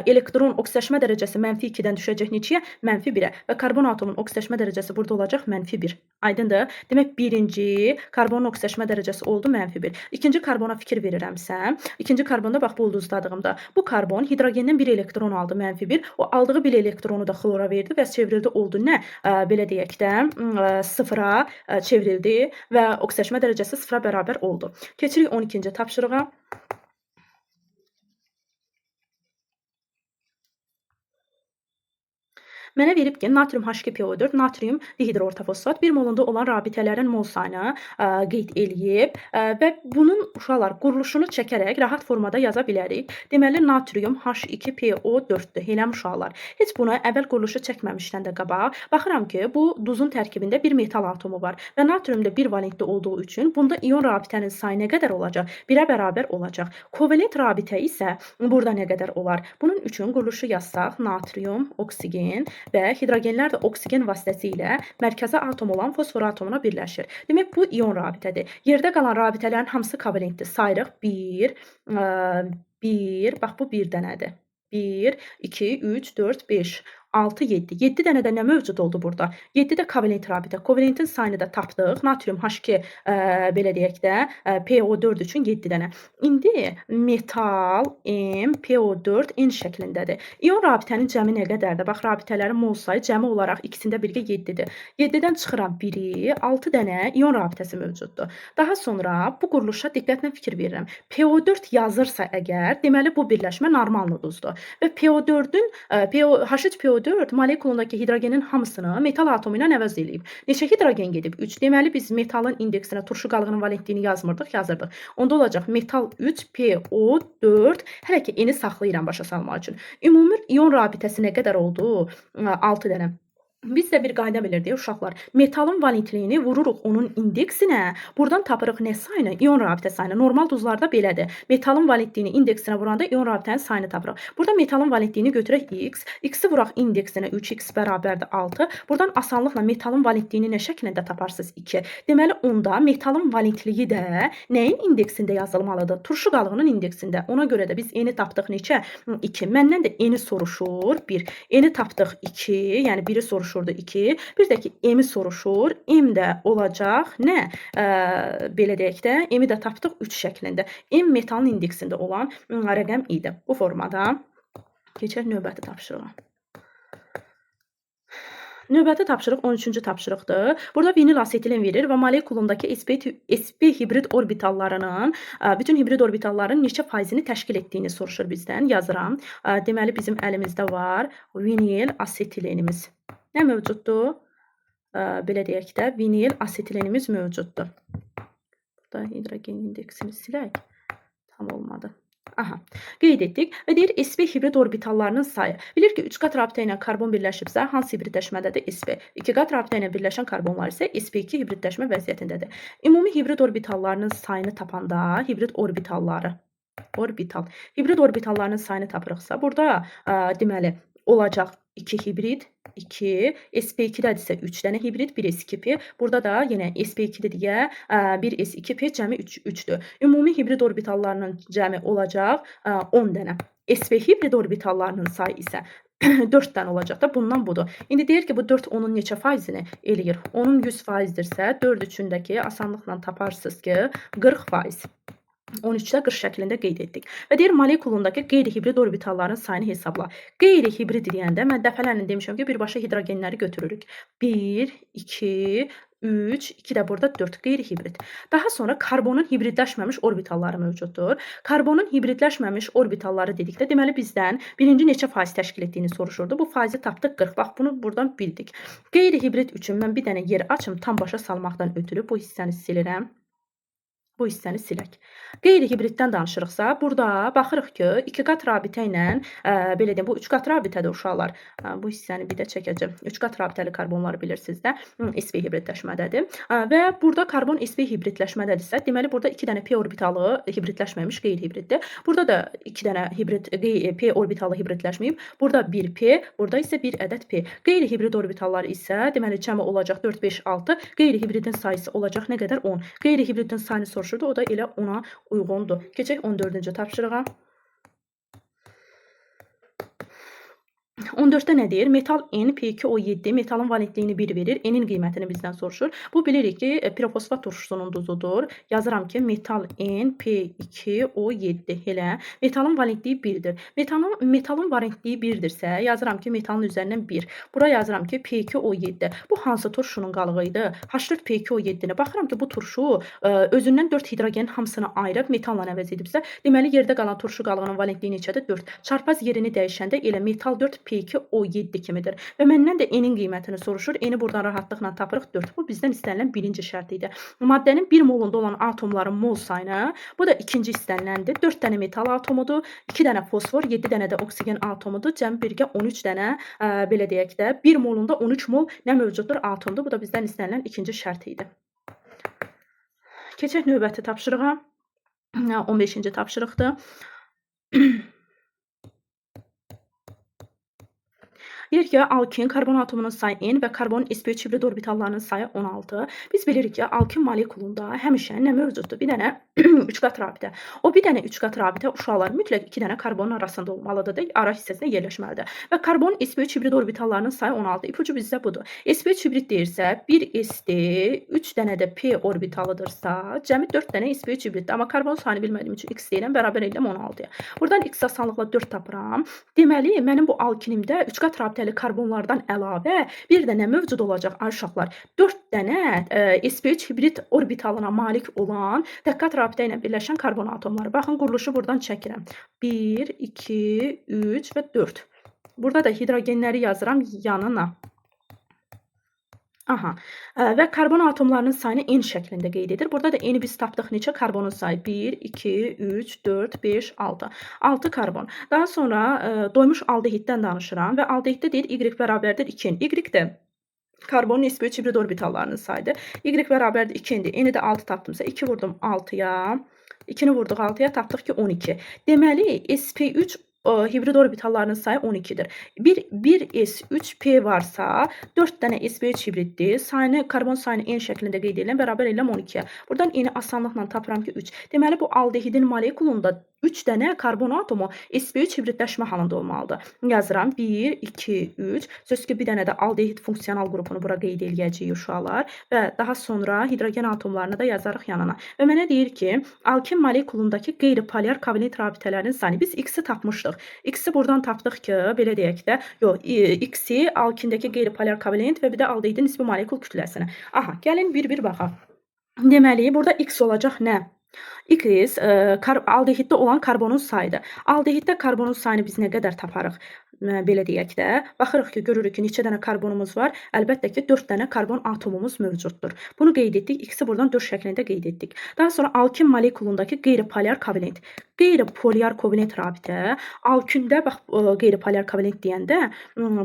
elektron oksidləşmə dərəcəsi -2-dən düşəcək neçəyə? -1-ə. Və karbon atomunun oksidləşmə dərəcəsi burada olacaq -1. Aydındır? Demək, birinci karbonun oksidləşmə dərəcəsi oldu -1. İkinci karbona fikir verirəmsə, ikinci karbonda bax bu ulduzladığımda, bu karbon hidrogendən bir elektron aldı -1. O aldığı bir elektronu da xlora verdi və çevrildi oldu nə? Belə deyək də, sıfıra çevrildi və oksidləşmə dərəcəsi sıfıra bərabər oldu. Keçirik 12-ci tapşırığa. Mənə verib ki, natrium H2PO4, natrium dihidroortofosfat 1 molunda olan rabitələrin mol sayını qeyd eləyib və bunun uşaqlar quruluşunu çəkərək rahat formada yaza bilərik. Deməli, natrium H2PO4-dür. Eləmi uşaqlar? Heç buna əvvəl quruluşu çəkməmişdən də qabaq baxıram ki, bu duzun tərkibində bir metal atomu var və natriumda bir valentli olduğu üçün bunda ion rabitənin sayı nə qədər olacaq? 1-ə bərabər olacaq. Kovalent rabitə isə burada nə qədər olar? Bunun üçün quruluşu yazsaq, natrium, oksigen və hidrogenlər də oksigen vasitəsilə mərkəzi atom olan fosfor atomuna birləşir. Demək, bu ion rabitədir. Yerdə qalan rabitələrin hamısı kovalentdir. Sayırıq 1, bax bu bir dənədir. 1, 2, 3, 4, 5, 6, 7. 7 dənə də nə mövcud oldu burada? 7 də kovalent rabitə. Kovalentin sayını da tapdıq. Natrium H2 belə deyək də PO4 üçün 7 dənə. İndi metal M PO4 N şəklindədir. İon rabitənin cəmi nə qədərdir? Bax, rabitələrin mol sayı cəmi olaraq ikisində birgə 7-dir. 7-dən çıxıram 1-i, 6 dənə ion rabitəsi mövcuddur. Daha sonra bu quruluşa diqqətlə fikir verirəm. PO4 yazırsa əgər, deməli bu birləşmə normal noduzdur. Və PO4-ün H3PO4 molekulundakı hidrogenin hamısını metal atomu ilə əvəz eləyib. Neçə hidrogen gedib? 3. Deməli biz metalın indeksinə turşu qalığının valentliyini yazmırdıq, yazırdıq. Onda olacaq metal 3 PO4. Hələ ki eni saxlayıram başa salmaq üçün. Ümumi ion rabitəsi nə qədər oldu? 6 dənə. Biz də bir qayda bilirdik uşaqlar. Metalın valentliyini vururuq onun indeksinə. Buradan tapırıq nə sayını? İon rabitə sayını. Normal duzlarda belədir. Metalın valentliyini indeksinə vuranda ion rabitənin sayını tapırıq. Burada metalın valentliyini götürək x. X-i vuraq indeksinə 3x bərabərdir 6. Buradan asanlıqla metalın valentliyini nə şəklində taparsınız? 2. Deməli onda metalın valentliyi də nəyin indeksində yazılmalıdır? Turşu qalığının indeksində. Ona görə də biz eni tapdıq neçə? 2. Məndən də eni soruşur 1. Eni tapdıq 2. Yəni 1-i soruşur. 2. Bir də ki, M-i soruşur. M də olacaq nə? Belə deyək də, M-i də tapdıq 3 şəklində. M metalın indeksində olan rəqəm idi. Bu formada keçək növbəti tapşırığa. Növbəti tapşırıq 13-cü tapşırıqdır. Burada vinil asetilen verir və molekulundakı sp hibrid orbitallarının, bütün hibrid orbitalların neçə faizini təşkil etdiyini soruşur bizdən. Yazıram. Deməli, bizim əlimizdə var vinil asetilenimiz. Nə mövcuddur? Belə deyək də, vinil asetilenimiz mövcuddur. Burada hidrogen indeksini silək. Tam olmadı. Aha, qeyd etdik və deyir sp hibrid orbitallarının sayı. Bilir ki, 3 qat rabitə ilə karbon birləşibsə, hansı hibridləşmədədir? Sp. 2 qat rabitə ilə birləşən karbonlar isə sp2 hibridləşmə vəziyyətindədir. Ümumi hibrid orbitallarının sayını tapanda hibrid orbitallarının sayını tapırıqsa, burada deməli olacaq 2 hibrid, 2, sp2-dədirsə 3 dənə hibrid, 1 s2p. Burada da yenə sp2-dir deyə 1 s2p cəmi 3-dür. Ümumi hibrid orbitallarının cəmi olacaq 10 dənə. sp hibrid orbitallarının sayı isə 4 dənə olacaq da bundan budur. İndi deyir ki, bu 4 onun neçə faizini eləyir? Onun 100%dirsə 4 üçündəki asanlıqla taparsınız ki 40%. 13-də 40 şəklində qeyd etdik. Və deyir, molekulundakı qeyri-hibrid orbitalların sayını hesabla. Qeyri-hibrid deyəndə mən dəfələrlə demişəm ki, birbaşa hidrogenləri götürürük. 1, 2, 3, 2 də burada 4 qeyri-hibrid. Daha sonra karbonun hibridləşməmiş orbitalları mövcuddur. Karbonun hibridləşməmiş orbitalları dedikdə, deməli bizdən birinci neçə faiz təşkil etdiyini soruşurdu. Bu faizi tapdıq 40. Bax, bunu buradan bildik. Qeyri-hibrid üçün mən bir dənə yer açım, tam başa salmaqdan ötürü bu hissəni silirəm. Bu hissəni silək. Qeyri-hibriddən danışırıqsa, burada baxırıq ki, 2 qat rabitə ilə, belə deyim, bu 3 qat rabitədir uşaqlar. Bu hissəni bir də çəkəcəm. 3 qat rabitəli karbonları bilirsiniz də, sp hibridləşmədədir. Və burada karbon sp hibridləşmədədirsə, deməli burada 2 dənə p orbitalı hibridləşməmiş qeyri-hibriddir. Burada da 2 dənə p orbitalı hibridləşməyib. Burada 1 p, burada isə 1 ədəd p. Qeyri-hibrid orbitalları isə, deməli cəmi olacaq 4, 5, 6. Qeyri-hibridin sayısı olacaq nə qədər? 10. Qeyri-hibridin sayını soruşur. O da elə ona uyğundur. Keçək 14-cü tapşırığa. 14-də nə deyir? Metal N P2O7 metalın valentliyini 1 verir. N'in qiymətini bizdən soruşur. Bu bilirik ki, pirofosfat turşusunun duzudur. Yazıram ki, metal N P2O7 elə. Metalın valentliyi 1-dir. Metalın valentliyi 1-dirsə, yazıram ki, metalın üzərindən 1. Bura yazıram ki, P2O7. Bu hansı turşunun qalığı idi? H4P2O7-nə. Baxıram ki, bu turşu özündən 4 hidrogenin hamısını ayırıb metalla əvəz edibsə, deməli yerdə qalan turşu qalığının valentliyi neçədir? 4. Çarpaz yerini dəyişəndə elə metal 4 P2O7 kimidir. Və məndən də N'in qiymətini soruşur. N'i buradan rahatlıqla tapırıq 4. Bu bizdən istənilən birinci şərt idi. Maddənin 1 molunda olan atomların mol sayını, bu da ikinci istəniləndir. 4 dənə metal atomudur, 2 dənə fosfor, 7 dənə də oksigen atomudur. Cəmi birgə 13 dənə, belə deyək də, 1 molunda 13 mol nə mövcuddur? Atomdur. Bu da bizdən istənilən ikinci şərt idi. Keçək növbəti tapşırığa. 15-ci tapşırıqdır. Deyir ki, alkin karbon atomunun sayı N və karbon sp3 hibrid orbitallarının sayı 16. Biz bilirik ki, alkin molekulunda həmişə nə mövcuddur? Bir dənə 3 qat rabitə. O bir dənə 3 qat rabitə uşaqlar mütləq 2 dənə karbonun arasında olmalıdır da, ara hissəsinə yerləşməlidir. Və karbon sp3 hibrid orbitallarının sayı 16. İpucu bizdə budur. sp3 hibrid deyirsə, 1 sd, 3 dənə də p orbitalıdırsa, cəmi 4 dənə sp3 hibriddir. Amma karbon sayını bilmədiyim üçün x deyirəm, bərabər edirəm 16-ya. Buradan x asanlıqla 4 tapıram. Deməli, mənim bu alkinimdə 3 qat rabitəli karbonlardan əlavə bir də nə mövcud olacaq ay uşaqlar? 4 dənə sp3 hibrid orbitalına malik olan təqqat rabitə ilə birləşən karbon atomları. Baxın, quruluşu buradan çəkirəm. 1, 2, 3 və 4. Burada da hidrogenləri yazıram yanına. Aha. Və karbon atomlarının sayını N şəklində qeyd edir. Burada da N-i biz tapdıq neçə? Karbonun sayı 1, 2, 3, 4, 5, 6. 6 karbon. Daha sonra doymuş aldehiddən danışıram və aldehiddə deyir Y bərabərdir 2N. Y də karbonun sp3 hibrid orbitallarının sayıdır. Y bərabərdir 2N-dir. N-i də 6 tapdımsa 2 vurdum 6-ya. 2-ni vurduq 6-ya, tapdıq ki 12. Deməli, sp3 hibrid orbitallarının sayı 12'dir. 1s3p varsa 4 dənə sp3 hibriddir. Sayını, karbon sayını N şəklində qeyd edirəm, bərabər edirəm 12'ye. Buradan N-i asanlıqla tapıram ki 3. Deməli, bu aldehidin molekulunda 3 dənə karbon atomu sp3 hibridləşmə halında olmalıdır. Yazıram 1, 2, 3. Söz ki, bir dənə də aldehid funksional qrupunu bura qeyd edəcəyik uşaqlar və daha sonra hidrogen atomlarını da yazarıq yanına. Və mənə deyir ki, alkin molekulundakı qeyri-polyar kovalent rabitələrin sayını biz x-i tapmışdıq. X-i buradan tapdıq ki, belə deyək də, yox, x-i alkindəki qeyri-polyar kovalent və bir də aldehidin nisbi molekul kütləsinə. Aha, gəlin bir-bir baxaq. Deməli, burada x olacaq nə? X aldehiddə olan karbonun sayıdır. Aldehiddə karbonun sayını biz nə qədər taparıq? Belə deyək də, baxırıq ki, görürük ki, neçə dənə karbonumuz var. Əlbəttə ki, 4 dənə karbon atomumuz mövcuddur. Bunu qeyd etdik. X-i buradan 4 şəklində qeyd etdik. Daha sonra alkin molekulundakı qeyri-polyar kovalent. Qeyri-polyar kovalent rabitə. Alkində, bax, qeyri-polyar kovalent deyəndə,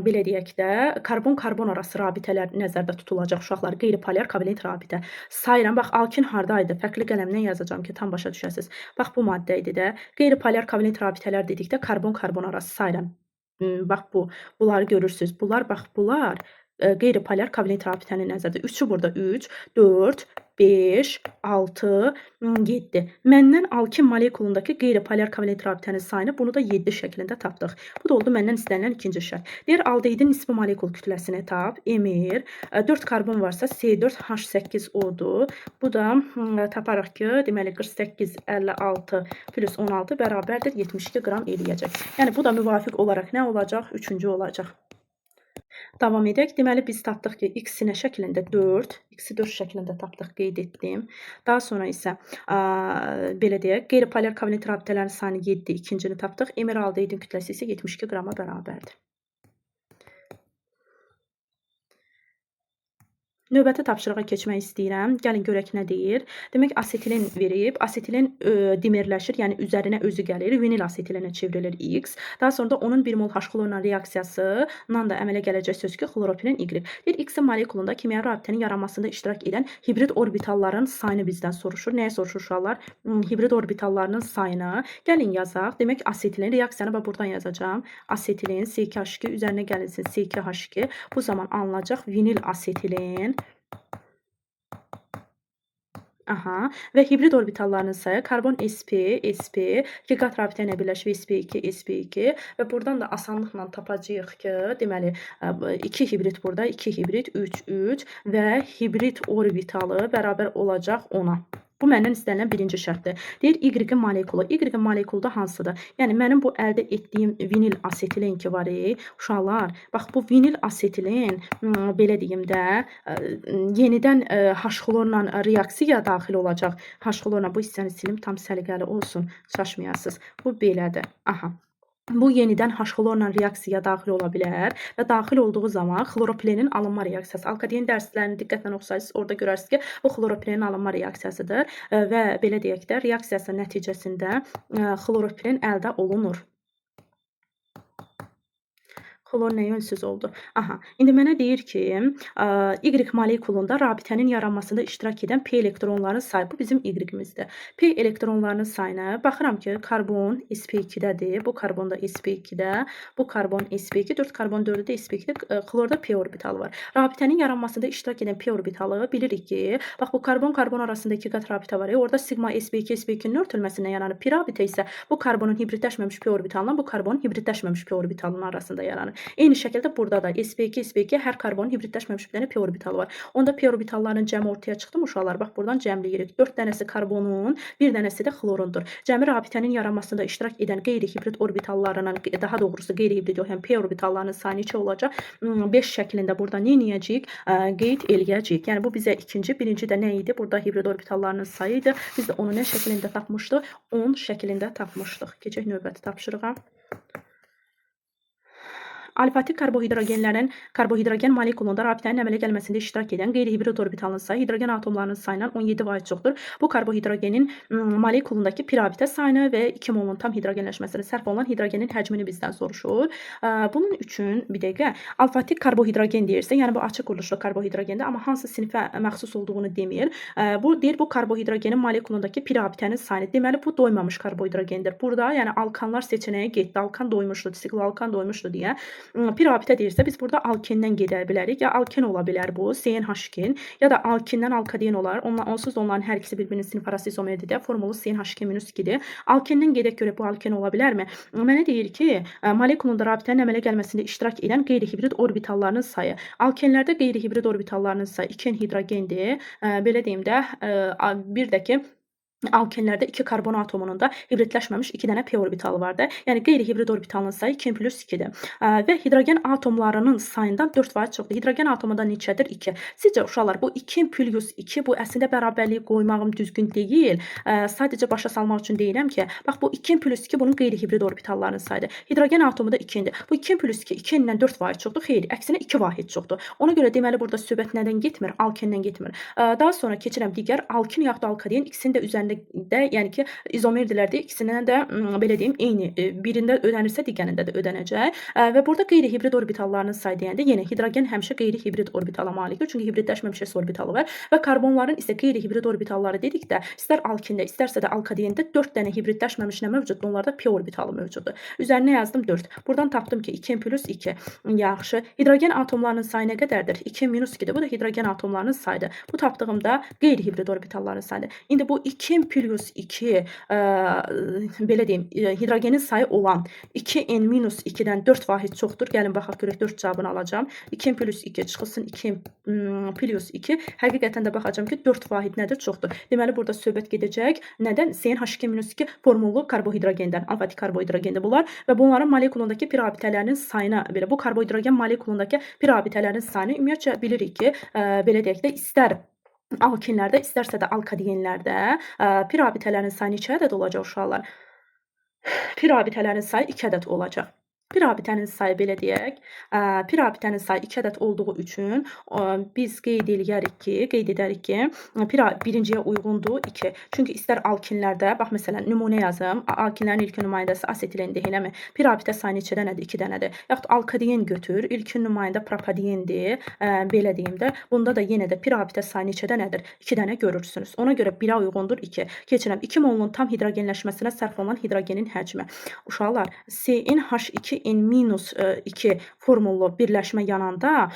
belə deyək də, karbon-karbon arası rabitələr nəzərdə tutulacaq uşaqlar. Qeyri-polyar kovalent rabitə. Sayıram, bax, alkin hardaydı? Fərqli qələmlə yazacağam ki, tam başa düşəsiniz. Bax, bu maddə idi də. Qeyri-polyar kovalent rabitələr dedikdə karbon-karbon arası sayıram. Bax bu. Bunları görürsünüz. Bunlar, bax, bunlar qeyri-polyar kovalent rabitənin nəzərdə. 3'ü burada 3, 4, 5, 6, 7. Məndən alkin molekulundakı qeyri-polyar kovalent rabitənin sayını bunu da 7 şəklində tapdıq. Bu da oldu məndən istənilən ikinci şərt. Deyir, aldehidin nisbi molekul kütləsini tap. Emir. 4 karbon varsa C4H8O-dur. Bu da taparıq ki, deməli 48, 56 plus 16 bərabərdir 72 qram eləyəcək. Yəni, bu da müvafiq olaraq nə olacaq? Üçüncü olacaq. Davam edək. Deməli, biz tapdıq ki, x-i nə şəklində 4, x-i 4 şəklində tapdıq, qeyd etdim. Daha sonra isə, belə deyək, qeyri-polyar kovalent rabitələrin sayını 7, ikincini tapdıq. Emir aldehidin kütləsi isə 72 qrama bərabərdir. Növbəti tapşırığa keçmək istəyirəm. Gəlin görək nə deyir. Demək, asetilin verib. Asetilin dimerləşir, yəni üzərinə özü gəlir. Vinil asetilinə çevrilir X. Daha sonra da onun 1 mol H xlorla reaksiyasından da əmələ gələcək söz ki, xloropilin Y. Bir X-in molekulunda kimyəvi rabitənin yaranmasında iştirak edən hibrid orbitalların sayını bizdən soruşur. Nəyə soruşur uşaqlar? Hibrid orbitallarının sayını. Gəlin yazaq. Demək, asetilin reaksiyanı buradan yazacağım. Asetilin C2H2 üzərinə gəlinsin C2H2. Bu zaman alınacaq vinil asetilin. Aha. Və hibrid orbitallarının sayı karbon sp, sp, 2 qat rabitə ilə birləşib sp2, sp2 və buradan da asanlıqla tapacağıq ki, deməli 2 hibrid burada, 2 hibrid, 3, 3 və hibrid orbitalı bərabər olacaq 10-a. Bu məndən istənilən birinci şərtdir. Deyir, Y-in molekulu. Y-in molekulda hansıdır? Yəni, mənim bu əldə etdiyim vinil asetilin ki var, uşaqlar, bax, bu vinil asetilin, belə deyim də, yenidən H xlorla reaksiya daxil olacaq. H xlorla bu hissəni silim, tam səliqəli olsun, şaşmayasınız. Bu belədir. Aha. Bu yenidən H xlorla reaksiya daxil ola bilər və daxil olduğu zaman xloropilenin alınma reaksiyası. Alkadein dərslərini diqqətlə oxusayısınız, orada görərsiniz ki, bu xloropilenin alınma reaksiyasıdır və belə deyək də, reaksiyası nəticəsində xloropilin əldə olunur. Xlor nə yönsüz oldu? Aha, indi mənə deyir ki, Y molekulunda rabitənin yaranmasında iştirak edən P elektronların sayı. Bu bizim Y-imizdir. P elektronlarının sayına baxıram ki, karbon sp2-dədir. Bu karbon da sp2-də. Bu karbon sp2, 4 karbon 4-ü də sp2-də. Xlorda P orbitalı var. Rabitənin yaranmasında iştirak edən P orbitalı bilirik ki, bax bu karbon-karbon arasında 2 qat rabitə var. Orada sigma sp2 sp2-nin örtülməsindən yaranır. Pi rabitə isə bu karbonun hibridləşməmiş P orbitalından bu karbonun hibridləşməmiş P orbitalının arasında yaranır. Eyni şəkildə burada da sp2 sp2 hər karbonun hibridləşməmiş bir dənə P orbitalı var. Onda P orbitallarının cəmi ortaya çıxdı mı uşaqlar? Bax buradan cəmləyirik. 4 dənəsi karbonun, bir dənəsi də xlorundur. Cəmi rabitənin yaranmasında iştirak edən qeyri-hibrid orbitallarının, daha doğrusu qeyri-hibrid yox, yəni P orbitallarının sayı neçə olacaq? 5 şəklində burada nə edəcəyik? Qeyd eləyəcəyik. Yəni bu bizə ikinci, birinci də nə idi? Burada hibrid orbitallarının sayı idi. Biz də onu nə şəklində tapmışdıq? 10 şəklində tapmışdıq. Keçək növbəti tapşırığa. Alifatik karbohidrogen molekulunda rabitənin əmələ gəlməsində iştirak edən qeyri-hibrid orbitalının sayı hidrogen atomlarının sayından 17% çoxdur. Bu karbohidrogenin molekulundakı pi rabitə sayını və 2 molun tam hidrogenləşməsinə sərf olunan hidrogenin həcmini bizdən soruşur. Bunun üçün bir dəqiqə alfatik karbohidrogen deyirsə, yəni bu açıq quruluşlu karbohidrogendir, amma hansı sinifə məxsus olduğunu demir. Bu deyir bu karbohidrogenin molekulundakı pi rabitənin sayını. Deməli bu doymamış karbohidrogendir. Burada yəni alkanlar seçənəyi getdi. Alkan doymuşdu, sikloalkan doymuşdu deyə. Pi rabitə deyirsə, biz burada alkendən gedə bilərik. Ya alken ola bilər bu, CNH2, ya da alkindən alkaden olar. Onsuz da onların hər ikisi bir-birinin sinif arası izomerdir. Formulu CNH2-2-dir. Alkendən gedək görək bu alken ola bilərmi? Mənə deyir ki, molekulunda rabitənin əmələ gəlməsində iştirak edən qeyri-hibrid orbitallarının sayı. Alkenlərdə qeyri-hibrid orbitallarının sayı 2 hidrogendir. Belə deyim də, bir də ki, alkenlərdə 2 karbon atomunun da hibridləşməmiş 2 dənə P orbitalı vardır. Yəni qeyri-hibrid orbitalının sayı 2+2-dir. Və hidrogen atomlarının sayından 4% çoxdur. Hidrogen atomunda neçədir? 2. Sizcə uşaqlar bu 2+2 bu əslində bərabərliyi qoymağım düzgün deyil. Sadəcə başa salmaq üçün deyirəm ki, bax bu 2+2 bunun qeyri-hibrid orbitallarının sayıdır. Hidrogen atomu da 2-dir. Bu 2+2 2-dən 4% çoxdur. Xeyr, əksinə 2% çoxdur. Ona görə deməli burada söhbət nədən getmir? Alkenden getmir. Daha sonra keçirəm digər alkin yaxud alkaden, ikisinin də üzərində yəni ki, izomerdirlərdir. İkisindən də belə deyim, eyni. Birində ödənirsə, digərində də ödənəcək. Və burada qeyri-hibrid orbitallarının sayı deyəndə yenə hidrogen həmişə qeyri-hibrid orbitala malikdir. Çünki hibridləşməmiş S orbitalı var və karbonların isə qeyri-hibrid orbitalları dedikdə, istər alkində, istərsə də alkadində 4 dənə hibridləşməmiş nə mövcuddur? Onlarda P orbitalı mövcuddur. Üzərinə yazdım 4. Buradan tapdım ki, 2+2. Yaxşı. Hidrogen atomlarının sayı nə qədərdir? 2-2-dir. Bu da hidrogen atomlarının sayıdır. Bu tapdığımda qeyri-hibrid orbitalların sayıdır. İndi bu 2+2 belə deyim, hidrogenin sayı olan 2n-2-dən 4% çoxdur. Gəlin baxaq görək 4 cavabını alacağam. 2+2 çıxılsın 2+2. Həqiqətən də baxacağam ki 4% nədir? Çoxdur. Deməli burada söhbət gedəcək. Nədən? CnH2-2 formullu karbohidrogendən, alfatik karbohidrogendə bunlar və bunların molekulundakı pi rabitələrinin sayına belə bu karbohidrogen molekulundakı pi rabitələrinin sayını ümumiyyətcə bilirik ki, belə deyək də istər alkinlərdə, istərsə də alkadenlərdə pi rabitələrin sayı neçə ədəd olacaq uşaqlar? Pi rabitələrin sayı 2 ədəd olacaq. Pi rabitənin sayı belə deyək, pi rabitənin sayı 2 ədəd olduğu üçün biz qeyd edərik ki, birinciyə uyğundur 2. Çünki istər alkinlərdə, bax məsələn, nümunə yazım, alkinlərin ilkin nümayəndəsi asetilendir, eləmi? Pi rabitə sayı neçə dənədir? 2 dənədir. Yaxud alkaden götür, ilkin nümayəndə propadendir, belə deyim də, bunda da yenə də pi rabitə sayı neçə dənədir? 2 dənə görürsünüz. Ona görə 1-ə uyğundur 2. Keçirəm, 2 molun tam hidrogenləşməsinə sərf olunan hidrogenin həcmi. Uşaqlar, CnH2n-2 formullu birləşmə yananda,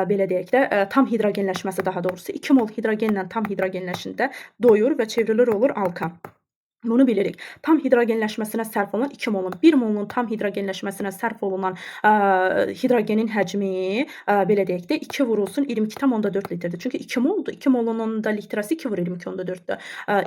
belə deyək də, tam hidrogenləşməsi daha doğrusu 2 mol hidrogenlə tam hidrogenləşində doyur və çevrilir olur alkan. Bunu bilirik. Tam hidrogenləşməsinə sərf olunan 2 molun, 1 molun tam hidrogenləşməsinə sərf olunan hidrogenin həcmi, belə deyək də, 2 vurulsun 22,4 litrdir. Çünki 2 moldur. 2 molunun da litrəsi 2 vur 22,4-dür.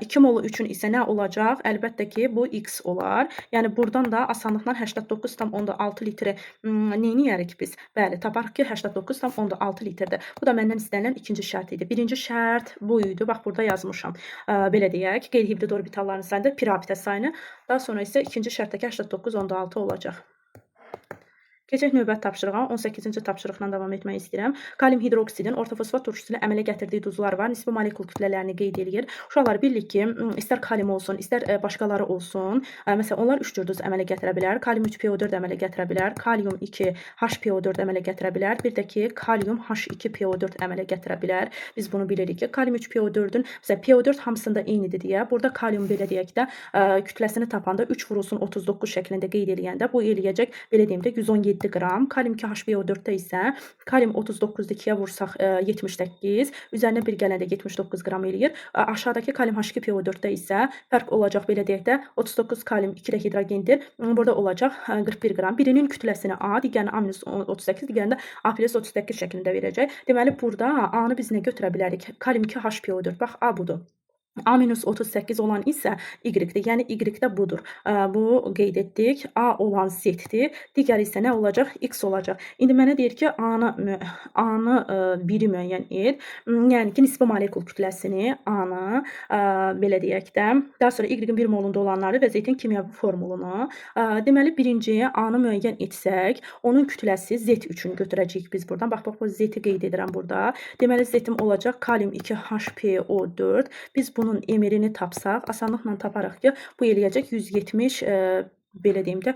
2 molu üçün isə nə olacaq? Əlbəttə ki, bu x olar. Yəni buradan da asanlıqla 89,6 litri neyniyərik biz? Bəli, taparıq ki, 89,6 litrdir. Bu da məndən istənilən ikinci şərt idi. Birinci şərt bu idi. Bax, burada yazmışam. Belə deyək, qeyri-hibrid orbitalların sayı pi rabitə sayını. Daha sonra isə ikinci şərtdəki 89,6 olacaq. Keçək növbəti tapşırığa. 18-ci tapşırıqla davam etmək istəyirəm. Kalium hidroksidin ortofosfat turşusu ilə əmələ gətirdiyi duzlar var. Nisbi molekul kütlələrini qeyd eləyir. Uşaqlar bildik ki, istər kalium olsun, istər başqaları olsun. Məsələn, onlar 3 cür duz əmələ gətirə bilər. Kalium 3PO4 əmələ gətirə bilər. Kalium 2 HPO4 əmələ gətirə bilər. Bir də ki, kalium H2PO4 əmələ gətirə bilər. Biz bunu bilirik ki, kalium 3PO4-ün məsələn PO4 hamısında eynidir deyə. Burada kalium belə deyək də kütləsini tapanda 3 vurulsun 39 şəklində qeyd eləyəndə bu eləyəcək belə deyim də 117 qram. Kalium 2 HbO4-də isə kalium 39-da 2-yə vursaq 78, üzərinə 1 gələndə 79 qram eləyir. Aşağıdakı kalium H2PO4-də isə fərq olacaq belə deyək də 39 kalium 2 də hidrogendir. Burada olacaq 41 qram. Birinin kütləsini A, digərinin A-38, digərində A+38 şəklində verəcək. Deməli burada A-nı biz nə götürə bilərik? Kalium 2 HbO4. Bax A budur. A-38 olan isə Y-dir. Yəni Y-də budur. Bu qeyd etdik. A olan Z-dir. Digəri isə nə olacaq? X olacaq. İndi mənə deyir ki, A-nı biri müəyyən et. Yəni ki, nisbi molekul kütləsini A-nı belə deyək də. Daha sonra Y-in 1 molunda olanları və Z-in kimyəvi formulunu. Deməli, birinciyə A-nı müəyyən etsək, onun kütləsi Z üçün götürəcəyik biz buradan. Bax, bu Z-i qeyd edirəm burada. Deməli, Z-im olacaq kalium 2 HPO4. Biz bunun emirini tapsaq, asanlıqla taparaq ki, bu eləyəcək 170 belə deyim də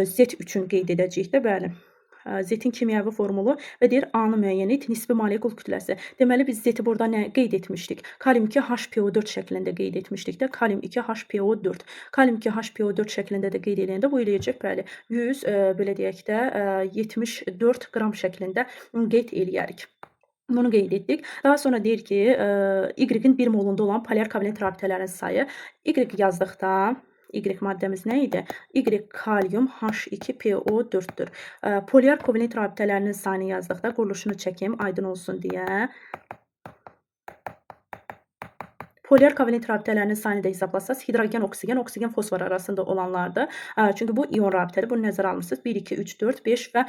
Z üçün qeyd edəcəyik də, bəli. Z-in kimyəvi formulu və deyir A-nı müəyyən et, nisbi molekul kütləsi. Deməli biz Z-i burada nə qeyd etmişdik? Kalium 2 HPO4 şəklində qeyd etmişdik də. Kalium 2 HPO4. Kalium 2 HPO4 şəklində də qeyd edəndə bu eləyəcək, bəli, 100 belə deyək də 74 qram şəklində qeyd eləyərik. Bunu qeyd etdik. Daha sonra deyir ki, Y-in 1 molunda olan polyar kovalent rabitələrin sayı. Y yazdıqda Y maddəmiz nə idi? Y kalium H2PO4-dür. Polyar kovalent rabitələrinin sayını yazdıqda quruluşunu çəkim, aydın olsun deyə. Polyar kovalent rabitələrinin sayını da hesablasaq, hidrogen, oksigen fosfor arasında olanlardır. Çünki bu ion rabitədir. Bunu nəzərə almışsınız. 1, 2, 3, 4, 5 və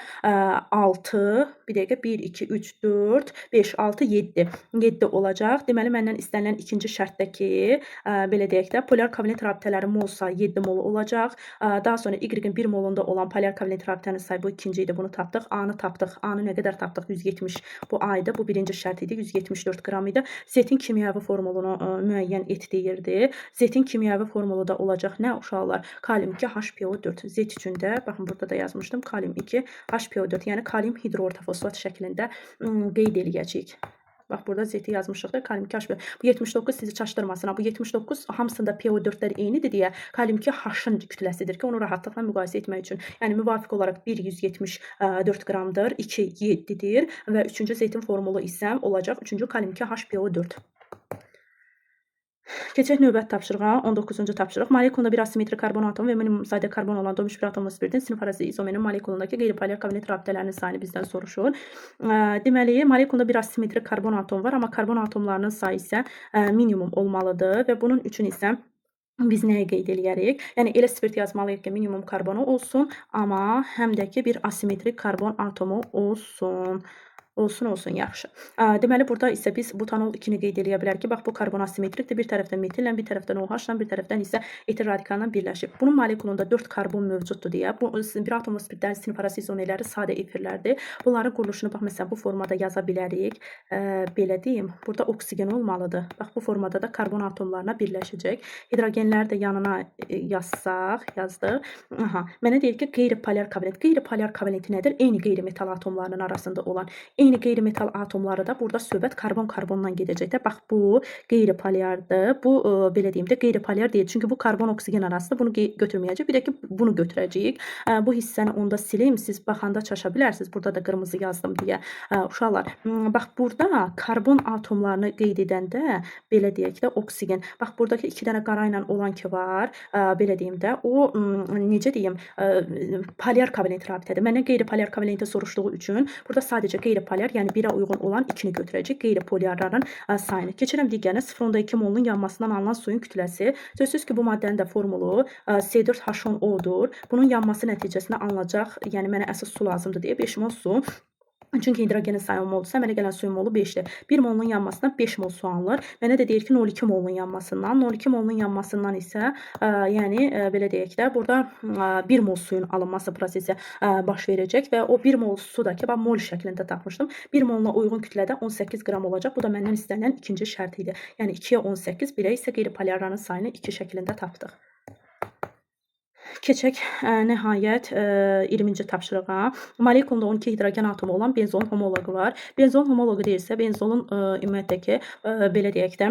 6. Bir dəqiqə 1, 2, 3, 4, 5, 6, 7. 7 olacaq. Deməli, məndən istənilən ikinci şərtdəki, belə deyək də, polyar kovalent rabitələrin mol sayı 7 mol olacaq. Daha sonra Y-in 1 molunda olan polyar kovalent rabitənin sayı bu ikinci idi. Bunu tapdıq. A-nı tapdıq. A-nı nə qədər tapdıq? 170. Bu A idi. Bu birinci şərt idi. 174 qram idi. Z-in kimyəvi formulunu müəyyən et deyirdi. Z-in kimyəvi formulu da olacaq nə uşaqlar? Kalium 2 HPO4. Z üçün də, baxın burada da yazmışdım. Kalium 2 HPO4, yəni kalium hidroortofosfat şəklində qeyd eləyəcəyik. Bax, burada Z-i yazmışıq da, kalium 2 HPO4. Bu 79 sizi çaşdırmasın. Bu 79 hamısında PO4-lər eynidir deyə kalium 2 H-ın kütləsidir ki, onu rahatlıqla müqayisə etmək üçün. Yəni müvafiq olaraq 1 174 qramdır, 2 7-dir və 3-cü Z-in formulu isə olacaq 3-cü kalium 2 HPO4. Keçək növbəti tapşırığa, 19-cu tapşırıq. Molekulunda bir asimetrik karbon atomu və minimum sayda karbon olan domiş bir atomlu spiritin sinif arası izomerin molekulundakı qeyri-polyar kovalent rabitələrinin sayını bizdən soruşur. Deməli, molekulunda bir asimetrik karbon atomu var, amma karbon atomlarının sayı isə minimum olmalıdır və bunun üçün isə biz nəyə qeyd eləyərik? Yəni, elə spirit yazmalıyıq ki, minimum karbonu olsun, amma həm də ki, bir asimetrik karbon atomu olsun. Olsun, yaxşı. Deməli, burada isə biz butanol 2-ni qeyd eləyə bilər ki, bax, bu karbon asimetrikdir. Bir tərəfdən metillə, bir tərəfdən OH-la, bir tərəfdən isə etil radikalla birləşib. Bunun molekulunda 4 karbon mövcuddur deyə. Bu, bir atomlu spiritlərin sinif arası izomerləri sadə efirlərdir. Bunların quruluşunu, bax, məsələn, bu formada yaza bilərik. Belə deyim, burada oksigen olmalıdır. Bax, bu formada da karbon atomlarına birləşəcək. Hidrogenləri də yanına yazdıq. Mənə deyir ki, qeyri-polyar kovalent. Qeyri-polyar kovalenti nədir? Eyni qeyri-metal atomlarının arasında olan. Eyni qeyri-metal atomları da burada söhbət karbon-karbondan gedəcək də. Bax, bu qeyri-polyardır. Bu, belə deyim də, qeyri-polyar deyil. Çünki bu karbon-oksigen arasında bunu götürməyəcək. Bir də ki, bunu götürəcəyik. Bu hissəni onda sileyim. Siz baxanda çaşa bilərsiniz. Burada da qırmızı yazdım deyə. Uşaqlar, bax, burada karbon atomlarını qeyd edəndə, belə deyək də, oksigen. Bax, buradakı 2 dənə qara ilə olan ki var, belə deyim də, o, necə deyim, polyar kovalent rabitədir. Məndən qeyri-polyar kovalenti soruşduğu üçün burada sadəcə qeyri-polyar, yəni 1-ə uyğun olan 2-ni götürəcək qeyri-polyarların sayını. Keçirəm digərinə 0,2 molun yanmasından alınan suyun kütləsi. Sözsüz ki, bu maddənin də formulu C4H10O-dur. Bunun yanması nəticəsində alınacaq, yəni mənə əsas su lazımdır deyə 5 mol su Çünki hidrogenin sayı 10 molsa, əmələ gələn suyun molu 5-dir. 1 molun yanmasına 5 mol su alınır. Mənə də deyir ki, 0,2 molun yanmasından. 0,2 molun yanmasından isə, yəni belə deyək də, burada 1 mol suyun alınması prosesi baş verəcək və o 1 mol su da ki, bax mol şəklində tapmışdım. 1 moluna uyğun kütlədə 18 qram olacaq. Bu da məndən istənilən ikinci şərt idi. Yəni 2-yə 18, 1-ə isə qeyri-polyarların sayını 2 şəklində tapdıq. Keçək nəhayət 20-ci tapşırığa. Molekulunda 12 hidrogen atomu olan benzolun homoloqu var. Benzolun homoloqu deyilsə, benzolun ümumiyyətlə ki, belə deyək də,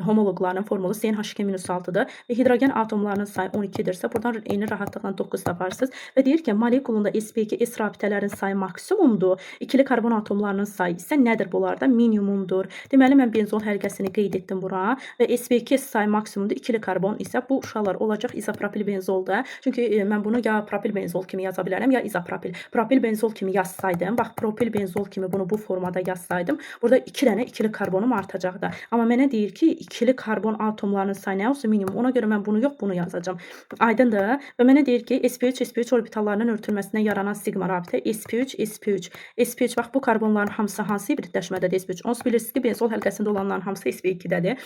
homoloqlarının formulu CnH2-6-dır və hidrogen atomlarının sayı 12-dirsə, buradan eyni rahatlıqla 9 taparsınız və deyir ki, molekulunda sp2, s rabitələrin sayı maksimumdur, ikili karbon atomlarının sayı isə nədir bunlarda? Minimumdur. Deməli, mən benzol həlqəsini qeyd etdim bura və sp2 sayı maksimumdur, ikili karbon isə bu uşaqlar olacaq izopropil benzoldur. Çünki mən bunu ya propil benzol kimi yaza bilərəm, ya izopropil. Propil benzol kimi yazsaydım, bax propil benzol kimi bunu bu formada yazsaydım, burada 2 dənə ikili karbonum artacaqdı. Amma mənə deyir ki, ikili karbon atomlarının sayı nə olsun minimum. Ona görə mən bunu yox, bunu yazacağam. Aydındır? Və mənə deyir ki, sp3 orbitallarının örtülməsindən yaranan sigma rabitə sp3. Bax bu karbonların hamısı hansı hibridləşmədədir? sp3. Onsuz bilirsiniz ki, benzol həlqəsində olanların hamısı sp2-dədir.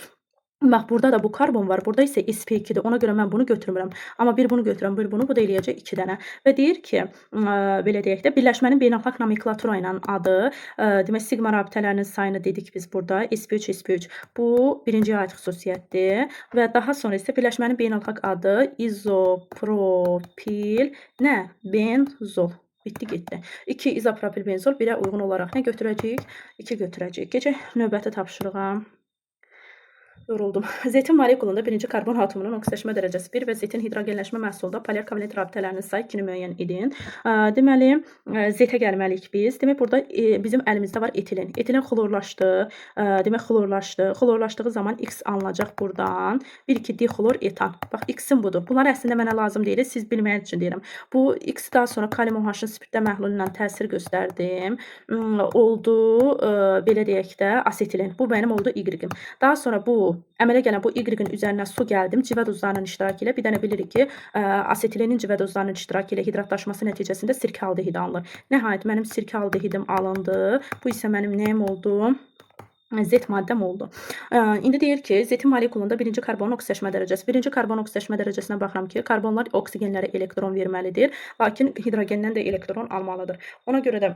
Bax, burada da bu karbon var, burada isə sp2-dir. Ona görə mən bunu götürmürəm. Amma bir bunu götürəm, bir bunu, bu da eləyəcək 2 dənə. Və deyir ki, belə deyək də, birləşmənin beynəlxalq nomenklatura ilə adı, demək, sigma rabitələrinin sayını dedik biz burada, sp3. Bu birinci aid xüsusiyyətdir. Və daha sonra isə birləşmənin beynəlxalq adı izopropil, nə? Benzol. Bitdi, getdi. 2 izopropil benzol, 1-ə uyğun olaraq nə götürəcəyik? 2 götürəcəyik. Keçək növbəti tapşırığa. Yoruldum. Zeytin molekulunda birinci karbon atomunun oksidaşma dərəcəsi 1 və zeytin hidrogenləşmə məhsulunda polyar kovalent rabitələrinin sayı 2-ni müəyyən edin. Deməli, zeytə gəlməliyik biz. Demək, burada bizim əlimizdə var etilin. Etilin xlorlaşdı. Demək, xlorlaşdı. Xlorlaşdığı zaman X alınacaq buradan. 1,2 dixlor etan. Bax, X-in budur. Bunlar əslində mənə lazım deyil. Siz bilmək üçün deyirəm. Bu X daha sonra kalium OH-ın spirtdə məhlulu ilə təsir göstərdim. Oldu, belə deyək də, asetilin. Bu mənim oldu Y-im. Daha sonra bu əmələ gələn bu Y-in üzərinə su gəldim. Civə duzlarının iştirakı ilə. Bir dənə bilirik ki, asetilinin civə duzlarının iştirakı ilə hidratlaşması nəticəsində sirkə aldehidi alınır. Nəhayət mənim sirkə aldehidim alındı. Bu isə mənim nəyim oldu? Z maddəm oldu. İndi deyir ki, zeytin molekulunda birinci karbonun oksidaşma dərəcəsi. Birinci karbon oksidaşma dərəcəsinə baxıram ki, karbonlar oksigenlərə elektron verməlidir. Lakin hidrogendən də elektron almalıdır. Ona görə də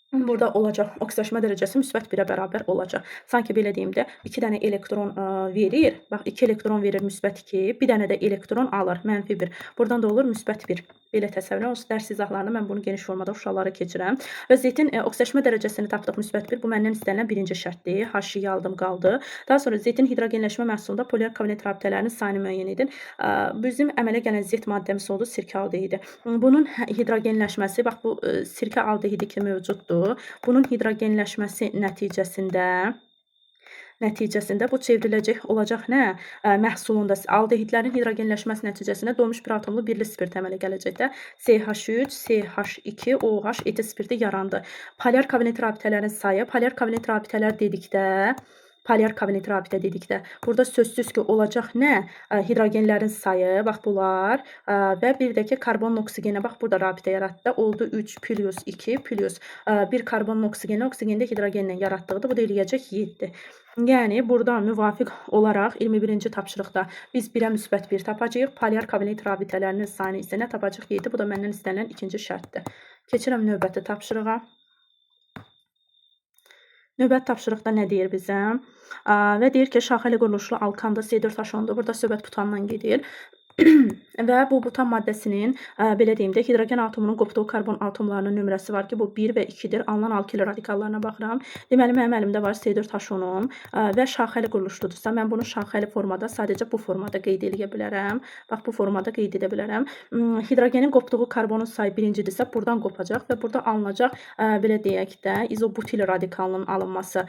burada olacaq oksidaşma dərəcəsi müsbət 1-ə bərabər olacaq. Sanki belə deyim də 2 dənə elektron verir. Bax, 2 elektron verir müsbət 2, bir dənə də elektron alır mənfi 1. Buradan da olur müsbət 1. Belə təsəvvür olsun. Dərs izahlarında mən bunu geniş formada uşaqlara keçirəm. Və zeytin oksidaşma dərəcəsini tapdıq müsbət 1. Bu məndən istənilən birinci şərtdir. H-yi aldım qaldı. Daha sonra zeytin hidrogenləşmə məhsulunda polyar kovalent rabitələrinin sayını müəyyən edin. Bizim əmələ gələn zeyt maddəmiz oldu sirkə aldehidi. Bunun hidrogenləşməsi, bax bu sirkə aldehidi ki mövcuddur. Bunun hidrogenləşməsi nəticəsində bu çevriləcək olacaq nə? Məhsulunda aldehidlərin hidrogenləşməsi nəticəsində dolmuş bir atomlu birli spirt əmələ gələcəkdə CH3, CH2, OH eti spirti yarandı. Polyar kovalent rabitələrin sayı, polyar kovalent rabitələr dedikdə, burada sözsüz ki, olacaq nə? Hidrogenlərin sayı, bax bunlar və bir də ki, karbon oksigenə, bax burada rabitə yaratdı. Oldu 3 plus 2 plus 1 karbon oksigenə, oksigendə hidrogenlə yaratdığıdır. Bu da eləyəcək 7. Yəni, burada müvafiq olaraq 21-ci tapşırıqda biz 1-ə müsbət 1 tapacağıq. Polyar kovalent rabitələrinin sayını isə nə tapacaq? 7. Bu da məndən istənilən ikinci şərtdir. Keçirəm növbəti tapşırığa. Növbəti tapşırıqda nə deyir bizə? Və deyir ki, şaxəli quruluşlu alkanda C4H10-dur. Burada söhbət butandan gedir. Və bu butan maddəsinin, belə deyim də, hidrogen atomunun qopduğu karbon atomlarının nömrəsi var ki, bu 1 və 2-dir. Alınan alkil radikallarına baxıram. Deməli, mənim əlimdə var C4H10-um və şaxəli quruluşludursa, mən bunu şaxəli formada, sadəcə bu formada qeyd edə bilərəm. Bax, bu formada qeyd edə bilərəm. Hidrogenin qopduğu karbonun sayı birincidirsə, buradan qopacaq və burada alınacaq, belə deyək də, izobutil radikalının alınması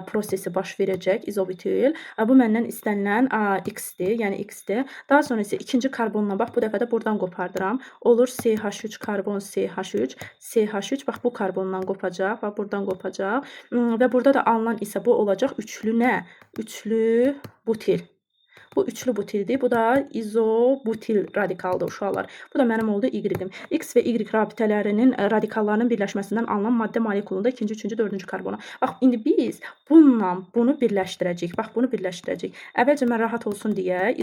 prosesi baş verəcək, izobutil. Bu məndən istənilən X-dir, yəni X-dir. Daha sonra isə ikinci karbonla, bax, bu dəfə də buradan qopardıram. Olur CH3, karbon CH3, bax, bu karbondan qopacaq, bax, buradan qopacaq. Və burada da alınan isə bu olacaq üçlü nə? Üçlü butil. Bu üçlü butildir. Bu da izobutil radikaldır uşaqlar. Bu da mənim oldu Y-im. X və Y rabitələrinin radikallarının birləşməsindən alınan maddə molekulunda ikinci, üçüncü, dördüncü karbona. Bax, indi biz bununla bunu birləşdirəcəyik. Bax, bunu birləşdirəcəyik. Əvvəlcə mən rahat olsun deyə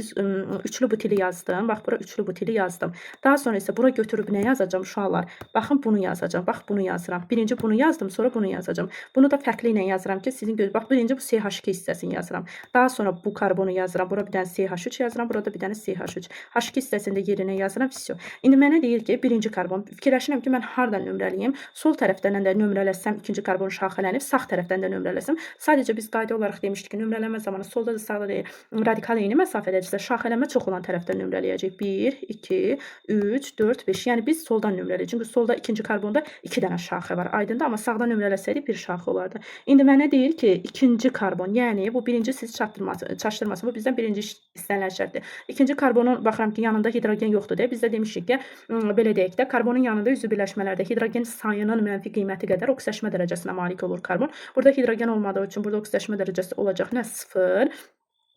üçlü butili yazdım. Bax, bura üçlü butili yazdım. Daha sonra isə bura götürüb nə yazacağım uşaqlar? Baxın, bunu yazacağım. Bax, bunu yazıram. Birinci bunu yazdım, sonra bunu yazacağım. Bunu da fərqli ilə yazıram ki, sizin göz. Bax, birinci bu CH2 hissəsini yazıram. Daha sonra bu karbonu yazıram. Bura bir dənə CH3 yazıram. Burada bir dənə CH3. H2 hissəsində yerinə yazıram. Vəsiyo. İndi mənə deyir ki, birinci karbon. Fikirləşirəm ki, mən hardan nömrəliyim? Sol tərəfdən də nömrələsəm, ikinci karbon şaxələnib, sağ tərəfdən də nömrələsəm. Sadəcə biz qayda olaraq demişdik ki, nömrələmə zamanı solda da sağda da radikal eyni məsafədədirsə, şaxələnmə çox olan tərəfdən nömrələyəcək. 1, 2, 3, 4, 5. Yəni biz soldan nömrələyəcəyik. Çünki solda ikinci karbonda 2 dənə şaxə var. Aydındır, amma sağdan nömrələsəydik bir şaxə olardı. İndi mənə deyir ki, ikinci karbon, yəni bu birinci sizi çaşdırmasın. Bu bizdən birinci istənilən şərtdir. İkinci karbonun baxıram ki, yanında hidrogen yoxdur deyə biz də demişik ki, belə deyək də, karbonun yanında üzvü birləşmələrdə hidrogen sayının mənfi qiyməti qədər oksidaşma dərəcəsinə malik olur karbon. Burada hidrogen olmadığı üçün burada oksidaşma dərəcəsi olacaq nə? 0.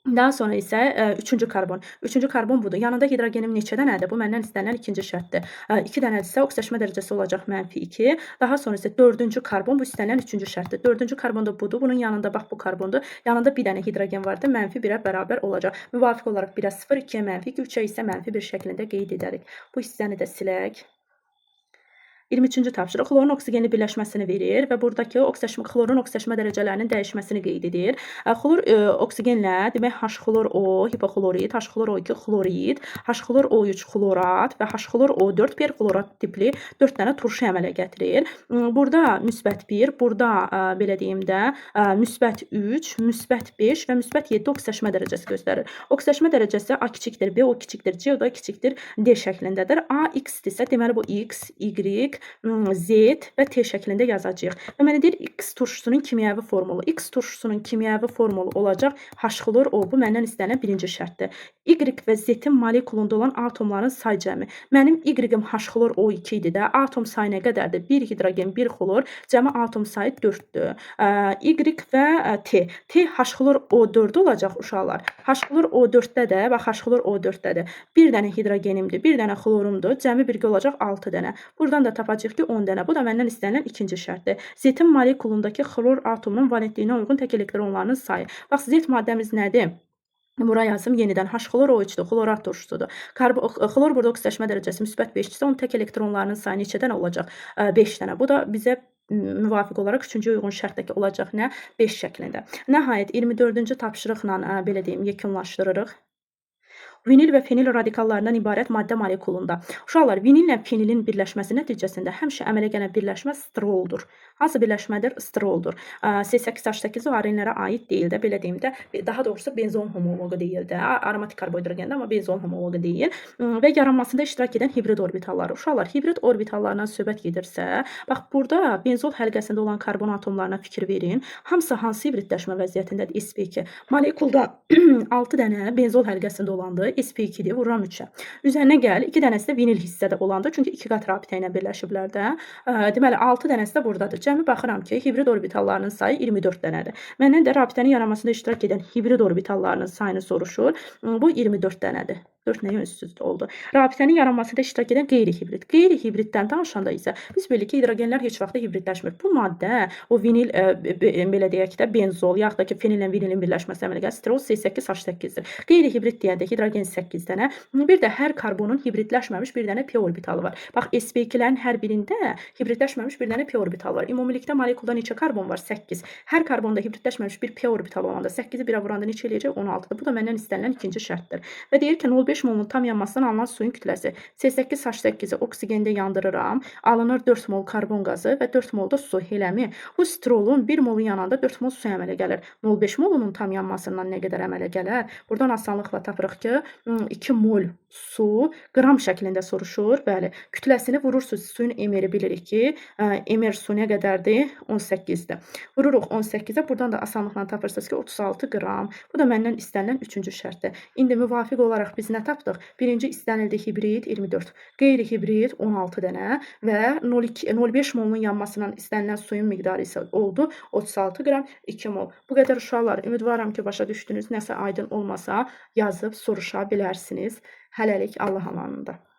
Daha sonra isə üçüncü karbon. Üçüncü karbon budur. Yanında hidrogenim neçə dənədir? Bu məndən istənilən ikinci şərtdir. 2 dənədirsə oksidaşma dərəcəsi olacaq -2. Daha sonra isə dördüncü karbon, bu istənilən üçüncü şərtdir. Dördüncü karbon da budur. Bunun yanında bax bu karbondur. Yanında bir dənə hidrogen vardır. -1-ə bərabər olacaq. Müvafiq olaraq 1-ə 0, 2-yə -2, 3-ə isə -1 şəklində qeyd edərik. Bu hissəni də silək. 23-cü tapşırıq xlorun oksigenli birləşməsini verir və buradakı xlorun oksidaşma dərəcələrinin dəyişməsini qeyd edir. Xlor oksigenlə, demək H-xlor O, hipoklorid, H-xlor O2 xlorid, H-xlor O3 xlorat və H-xlor O4 perxlorat tipli 4 dənə turşu əmələ gətirir. Burada müsbət 1, burada belə deyim də, müsbət 3, müsbət 5 və müsbət 7 oksidaşma dərəcəsi göstərir. Oksidaşma dərəcəsi A kiçikdir, B O kiçikdir, C O da kiçikdir, D şəklindədir. A X-dirsə, deməli bu X, Y, Z və T şəklində yazacağıq. Və mənə deyir X turşusunun kimyəvi formulu. X turşusunun kimyəvi formulu olacaq H-xlor O. Bu məndən istənilən birinci şərtdir. Y və Z-in molekulunda olan atomların say cəmi. Mənim Y-im H-xlor O2 idi də. Atom sayı nə qədərdir? 1 hidrogen, 1 xlor. Cəmi atom sayı 4-dür. Y və T. T H-xlor O4 olacaq uşaqlar. H-xlor O4-də də, bax H-xlor O4-dədir. Bir dənə hidrogenimdir, bir dənə xlorumdur. Cəmi birgə olacaq 6 dənə. Buradan da tapacağıq ki 10 dənə. Bu da məndən istənilən ikinci şərtdir. Z-in molekulundakı xlor atomunun valentliyinə uyğun tək elektronlarının sayı. Bax, Z maddəmiz nədir? Bura yazım yenidən H-xlor O3-dür, xlorat turşusudur. Xlor burada oksidaşma dərəcəsi müsbət 5-dirsə, onun tək elektronlarının sayı neçə dənə olacaq? 5 dənə. Bu da bizə müvafiq olaraq üçüncü uyğun şərtdəki olacaq nə? 5 şəklində. Nəhayət 24-cü tapşırıqla belə deyim, yekunlaşdırırıq. Vinil və fenil radikallarından ibarət maddə molekulunda. Uşaqlar, vinillə fenilin birləşməsi nəticəsində həmişə əmələ gələn birləşmə stroldur. Hansı birləşmədir? Stroldur. C8H8 arenlərə aid deyil də, belə deyim də, daha doğrusu benzon homoloqu deyil də, aromatik karbohidrogendir, amma benzon homoloqu deyil. Və yaranmasında iştirak edən hibrid orbitallar. Uşaqlar, hibrid orbitallardan söhbət gedirsə, bax burada benzol həlqəsində olan karbon atomlarına fikir verin. Hamısı hansı hibridləşmə vəziyyətindədir? sp2. Molekulda 6 dənə benzol həlqəsində olandır. sp2-dir, vururam 3-ə. Üzərinə gəl, 2 dənəsi də vinil hissədə olandır. Çünki 2 qat rabitə ilə birləşiblər də. Deməli, 6 dənəsi də buradadır. Cəmi baxıram ki, hibrid orbitallarının sayı 24 dənədir. Məndən də rabitənin yaranmasında iştirak edən hibrid orbitallarının sayını soruşur. Bu 24 dənədir. 4 nəyə ünsüz oldu. Rabitənin yaranmasında iştirak edən qeyri-hibrid. Qeyri-hibriddən danışanda isə biz bilirik ki, hidrogenlər heç vaxt hibridləşmir. Bu maddə, o vinil, belə deyək də, benzol, yaxud da ki, fenillə vinilin birləşməsi əmələ gəlir. Strol C8H8-dir. Qeyri-hibrid deyəndə hidrogen 8 dənə. Bir də hər karbonun hibridləşməmiş bir dənə p orbitalı var. Bax, sp2-lərin hər birində hibridləşməmiş bir dənə p orbitalı var. Ümumilikdə molekulda neçə karbon var? 8. Hər karbonda hibridləşməmiş bir p orbitalı olanda 8-i 1-ə vuranda neçə eləyəcək? 16-dır. Bu da məndən istənilən ikinci şərtdir. Və deyir ki, 0,5 molun tam yanmasından alınan suyun kütləsi. C8H8-i oksigendə yandırıram. Alınır 4 mol karbon qazı və 4 mol da su. Eləmi? Bu strolun 1 molu yananda 4 mol su əmələ gəlir. 0,5 molunun tam yanmasından nə qədər əmələ gələr? Buradan asanlıqla tapırıq ki, 2 mol su qram şəklində soruşur. Bəli, kütləsini vurursunuz. Suyun emeri bilirik ki, emer su nə qədərdir? 18-dir. Vururuq 18-ə. Buradan da asanlıqla tapırsınız ki, 36 qram. Bu da məndən istənilən üçüncü şərtdir. İndi müvafiq olaraq biz nə dənə tapdıq. Birinci istənildi hibrid 24, qeyri-hibrid 16 dənə və 0,5 molun yanmasından istənilən suyun miqdarı isə oldu 36 qram 2 mol. Bu qədər uşaqlar, ümidvaram ki, başa düşdünüz. Nəsə aydın olmasa yazıb soruşa bilərsiniz. Hələlik Allah amanında.